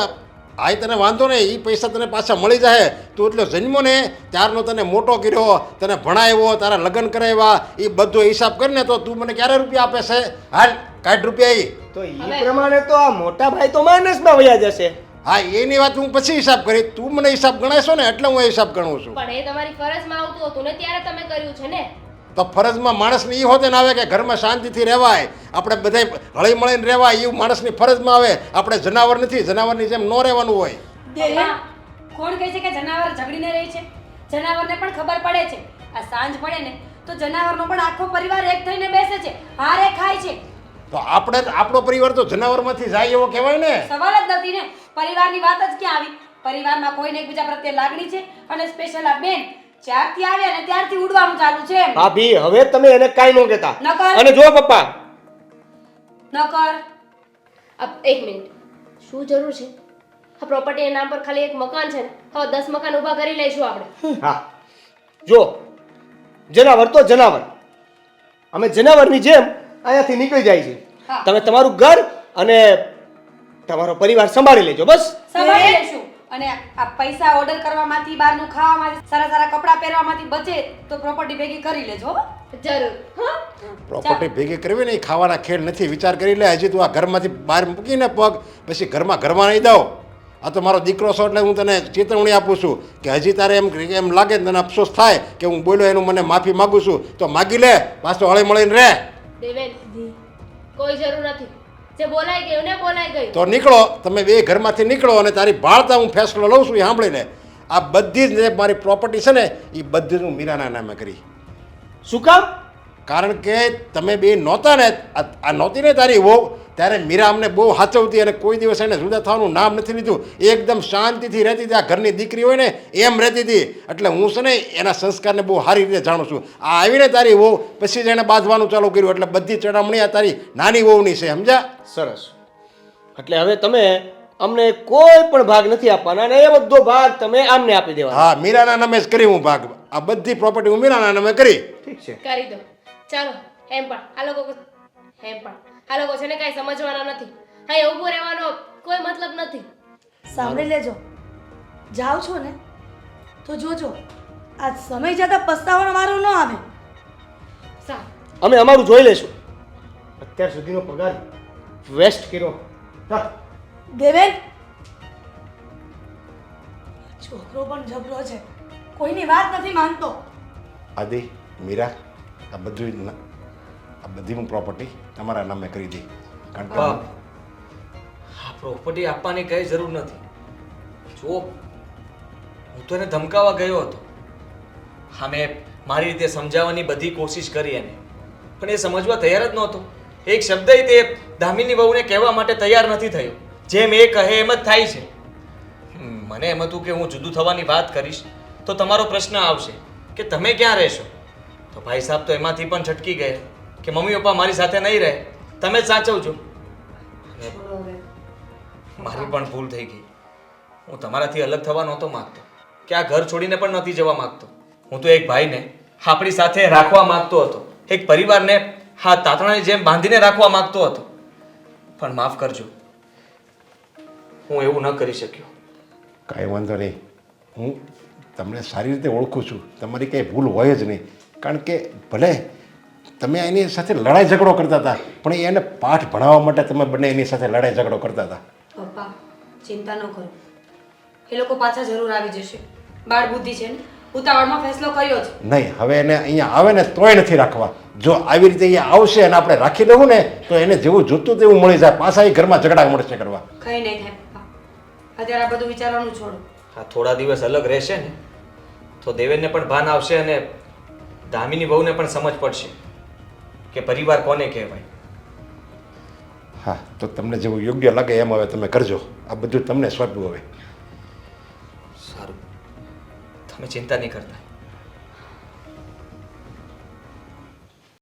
આ તને વાંધો નહીં, એ પૈસા તને પાછા મળી જાય. તું એટલો જન્મો ને ત્યારનો તને મોટો કર્યો, તને ભણાવ્યો, તારા લગ્ન કરાવ્યા, એ બધો હિસાબ કરીને તો તું મને ક્યારે રૂપિયા આપે છે? હાલ કાઢ રૂપિયા એ. તો એ પ્રમાણે તો આ મોટા ભાઈ તો માઇનસમાં વયા જશે. હા એની વાત હું પછી હિસાબ કરી, તું મને હિસાબ ગણાયશો ને એટલે હું હિસાબ ગણું છું. પણ એ તમારી ફરજમાં આવતું હતું ને ત્યારે તમે કર્યું છે ને. તો ફરજમાં માણસને એ હોતે ને આવે કે ઘરમાં શાંતિથી રહેવાય, આપણે બધા હળી મળીને રહેવાય, એવું માણસની ફરજમાં આવે. આપણે જનાવર નથી, જનાવરની જેમ ન રહેવાનું હોય. પપ્પા, કોણ કહે છે કે જનાવર ઝઘડીને રહે છે? જનાવરને પણ ખબર પડે છે આ સાંજ પડે ને તો જનાવરનો પણ આખો પરિવાર એક થઈને બેસે છે, હારે ખાય છે. તો આપણો પરિવાર તો જનાવરમાંથી જાય એવો કહેવાય ને. સવાલ જ નથી ને. પરિવારની વાત જ ક્યાં આવી? પરિવારમાં કોઈને એકબીજા પ્રત્યે લાગણી છે. અને સ્પેશિયલ આ બેન જ્યારથી આવ્યા ને ત્યારથી ઉડવાનું ચાલુ છે એમ. ભાભી હવે તમે એને કાંઈ ન કહેતા. ન કર. અને જો પપ્પા, ન કર. એક મિનિટ, શું જરૂર છે? આ પ્રોપર્ટીના નામ પર ખાલી એક મકાન છે ને, હવે 10 મકાન ઊભા કરી લઈશું આપણે. હા જો જનાવર તો જનાવર, અમે જનાવરની જેમ અહીંયાથી નીકળી જાય છે. હા. તમે તમારું ઘર અને તમારો પરિવાર સંભાળી લેજો બસ. સંભાળી લેશું. અને આ પૈસા ઓર્ડર કરવામાંથી, બહારનું ખાવામાંથી, સારા સારા કપડાં પહેરવામાંથી બચે તો પ્રોપર્ટી ભેગી કરી લેજો હો. જરૂર. હા પ્રોપર્ટી ભેગી કરવી ને એ ખાવાના ખેલ નથી. વિચાર કરી લે. હજી તું આ ઘરમાંથી બહાર મૂકીને પગ પછી ઘરમાં નહીં દઉં. આ તો મારો દીકરો છો એટલે હું તને ચેતવણી આપું છું કે હજી તારે એમ લાગે ને તને અફસોસ થાય કે હું બોલ્યો એનું મને માફી માગું છું તો માગી લે, પાછો હળી મળીને રહે. દેવેન, કોઈ જરૂર નથી. જે બોલાઈ ગયું ને બોલાઈ ગયું. તો નીકળો, તમે બે ઘરમાંથી નીકળો અને તારી ભાળતા હું ફેસલો લઉં છું એ સાંભળી લે. આ બધી જ જે મારી પ્રોપર્ટી છે ને એ બધી જ હું મીરાના નામે કરી. શું કામ? કારણ કે તમે બે નહોતા ને, આ નહોતી ને તારી વહુ, ત્યારે મીરા અમને બહુ સાચવતી અને કોઈ દિવસ એને જુદા થવાનું નામ નથી લીધું. એકદમ શાંતિથી રહેતી હતી. આ ઘરની દીકરી હોય ને એમ રહેતી હતી. એટલે હું છે ને એના સંસ્કારને બહુ સારી રીતે જાણું છું. આ આવીને તારી વહુ પછી જ એણે બાંધવાનું ચાલુ કર્યું. એટલે બધી ચડામણી આ તારી નાની વહુની છે, સમજ્યા? સરસ. એટલે હવે તમે અમને કોઈ પણ ભાગ નથી આપવાના અને એ બધો ભાગ તમે આમને આપી દેવાનો. હા, મીરાના નામે જ કરી હું ભાગ. આ બધી પ્રોપર્ટી હું મીરાના નામે કરી. ઠીક છે. કરી દો. ચાલો એમ પણ આ લોકો છે ને કાંઈ સમજવાના નથી. અહીં ઊભું રહેવાનો કોઈ મતલબ નથી. સાંભળી લેજો, જાઓ છો ને તો જોજો આ સમય જતાં પસ્તાવાનો વારો ન આવે. સારું. અમે અમારું જોઈ લેશું. અત્યાર સુધીનો પગાર વેસ્ટ કર્યો. હા. દેવેન, છોકરો પણ જબરો છે, કોઈની વાત નથી માનતો. આદિ, મીરા, આ બધી હું પ્રોપર્ટી તમારા નામે કરી દી. કારણ કે બાપ, આ પ્રોપર્ટી આપવાની કઈ જરૂર નથી. જો હું તો એને ધમકાવા ગયો હતો. હા, મેં મારી રીતે સમજાવવાની બધી કોશિશ કરી એને, પણ એ સમજવા તૈયાર જ નહોતો. એક શબ્દય તે દામિની વહુને કહેવા માટે તૈયાર નથી થયો. જેમ એ કહે એમ જ થાય છે. મને એમ હતું કે હું જુદું થવાની વાત કરીશ તો તમારો પ્રશ્ન આવશે કે તમે ક્યાં રહેશો. તો ભાઈ સાહેબ તો એમાંથી પણ છટકી ગયા કે મમ્મી પપ્પા મારી સાથે નહીં રહે, તમે જ સાચવજો. મારી પણ ભૂલ થઈ ગઈ. હું તમારાથી અલગ થવા નહોતો માંગતો કે આ ઘર છોડીને પણ નથી જવા માંગતો. હું તો એક ભાઈને આપણી સાથે રાખવા માંગતો હતો, એક પરિવારને હા તાતણાની જેમ બાંધીને રાખવા માંગતો હતો. પણ માફ કરજો, હું એવું ન કરી શક્યો. કાંઈ વાંધો નહીં. હું તમને સારી રીતે ઓળખું છું, તમારી કંઈ ભૂલ હોય જ નહીં. કારણ કે ભલે તમે એની સાથે લડાઈ ઝઘડો કરતા હતા, પણ એને પાઠ ભણાવવા માટે તમે બંને એની સાથે લડાઈ ઝઘડો કરતા હતા. પપ્પા ચિંતા ન કરો, એ લોકો પાછા જરૂર આવી જશે. બાળ બુદ્ધિ છે ને, ઉતાવળમાં ફેસલો કર્યો છે. નહીં, હવે એને અહીંયા આવે ને તોય નથી રાખવા. જો આવી રીતે અહીંયા આવશે અને આપણે રાખી દેવું ને તો એને જેવું જોતું તેવું મળી જાય, પાછા એ ઘરમાં ઝઘડા મળશે કરવા. કંઈ નહીં થાય પપ્પા, અત્યારે આ બધું વિચારવાનું છોડો. હા, થોડા દિવસ અલગ રહેશે ને તો દેવેનને પણ ભાન આવશે અને દામિની બહુને પણ સમજ પડશે કે પરિવાર કોને કહેવાય. હા, તો તમને જેવું યોગ્ય લાગે એમ હવે તમે કરજો. આ બધું તમને સોંપ્યું હવે. સારું, તમે ચિંતા નહીં કરતા.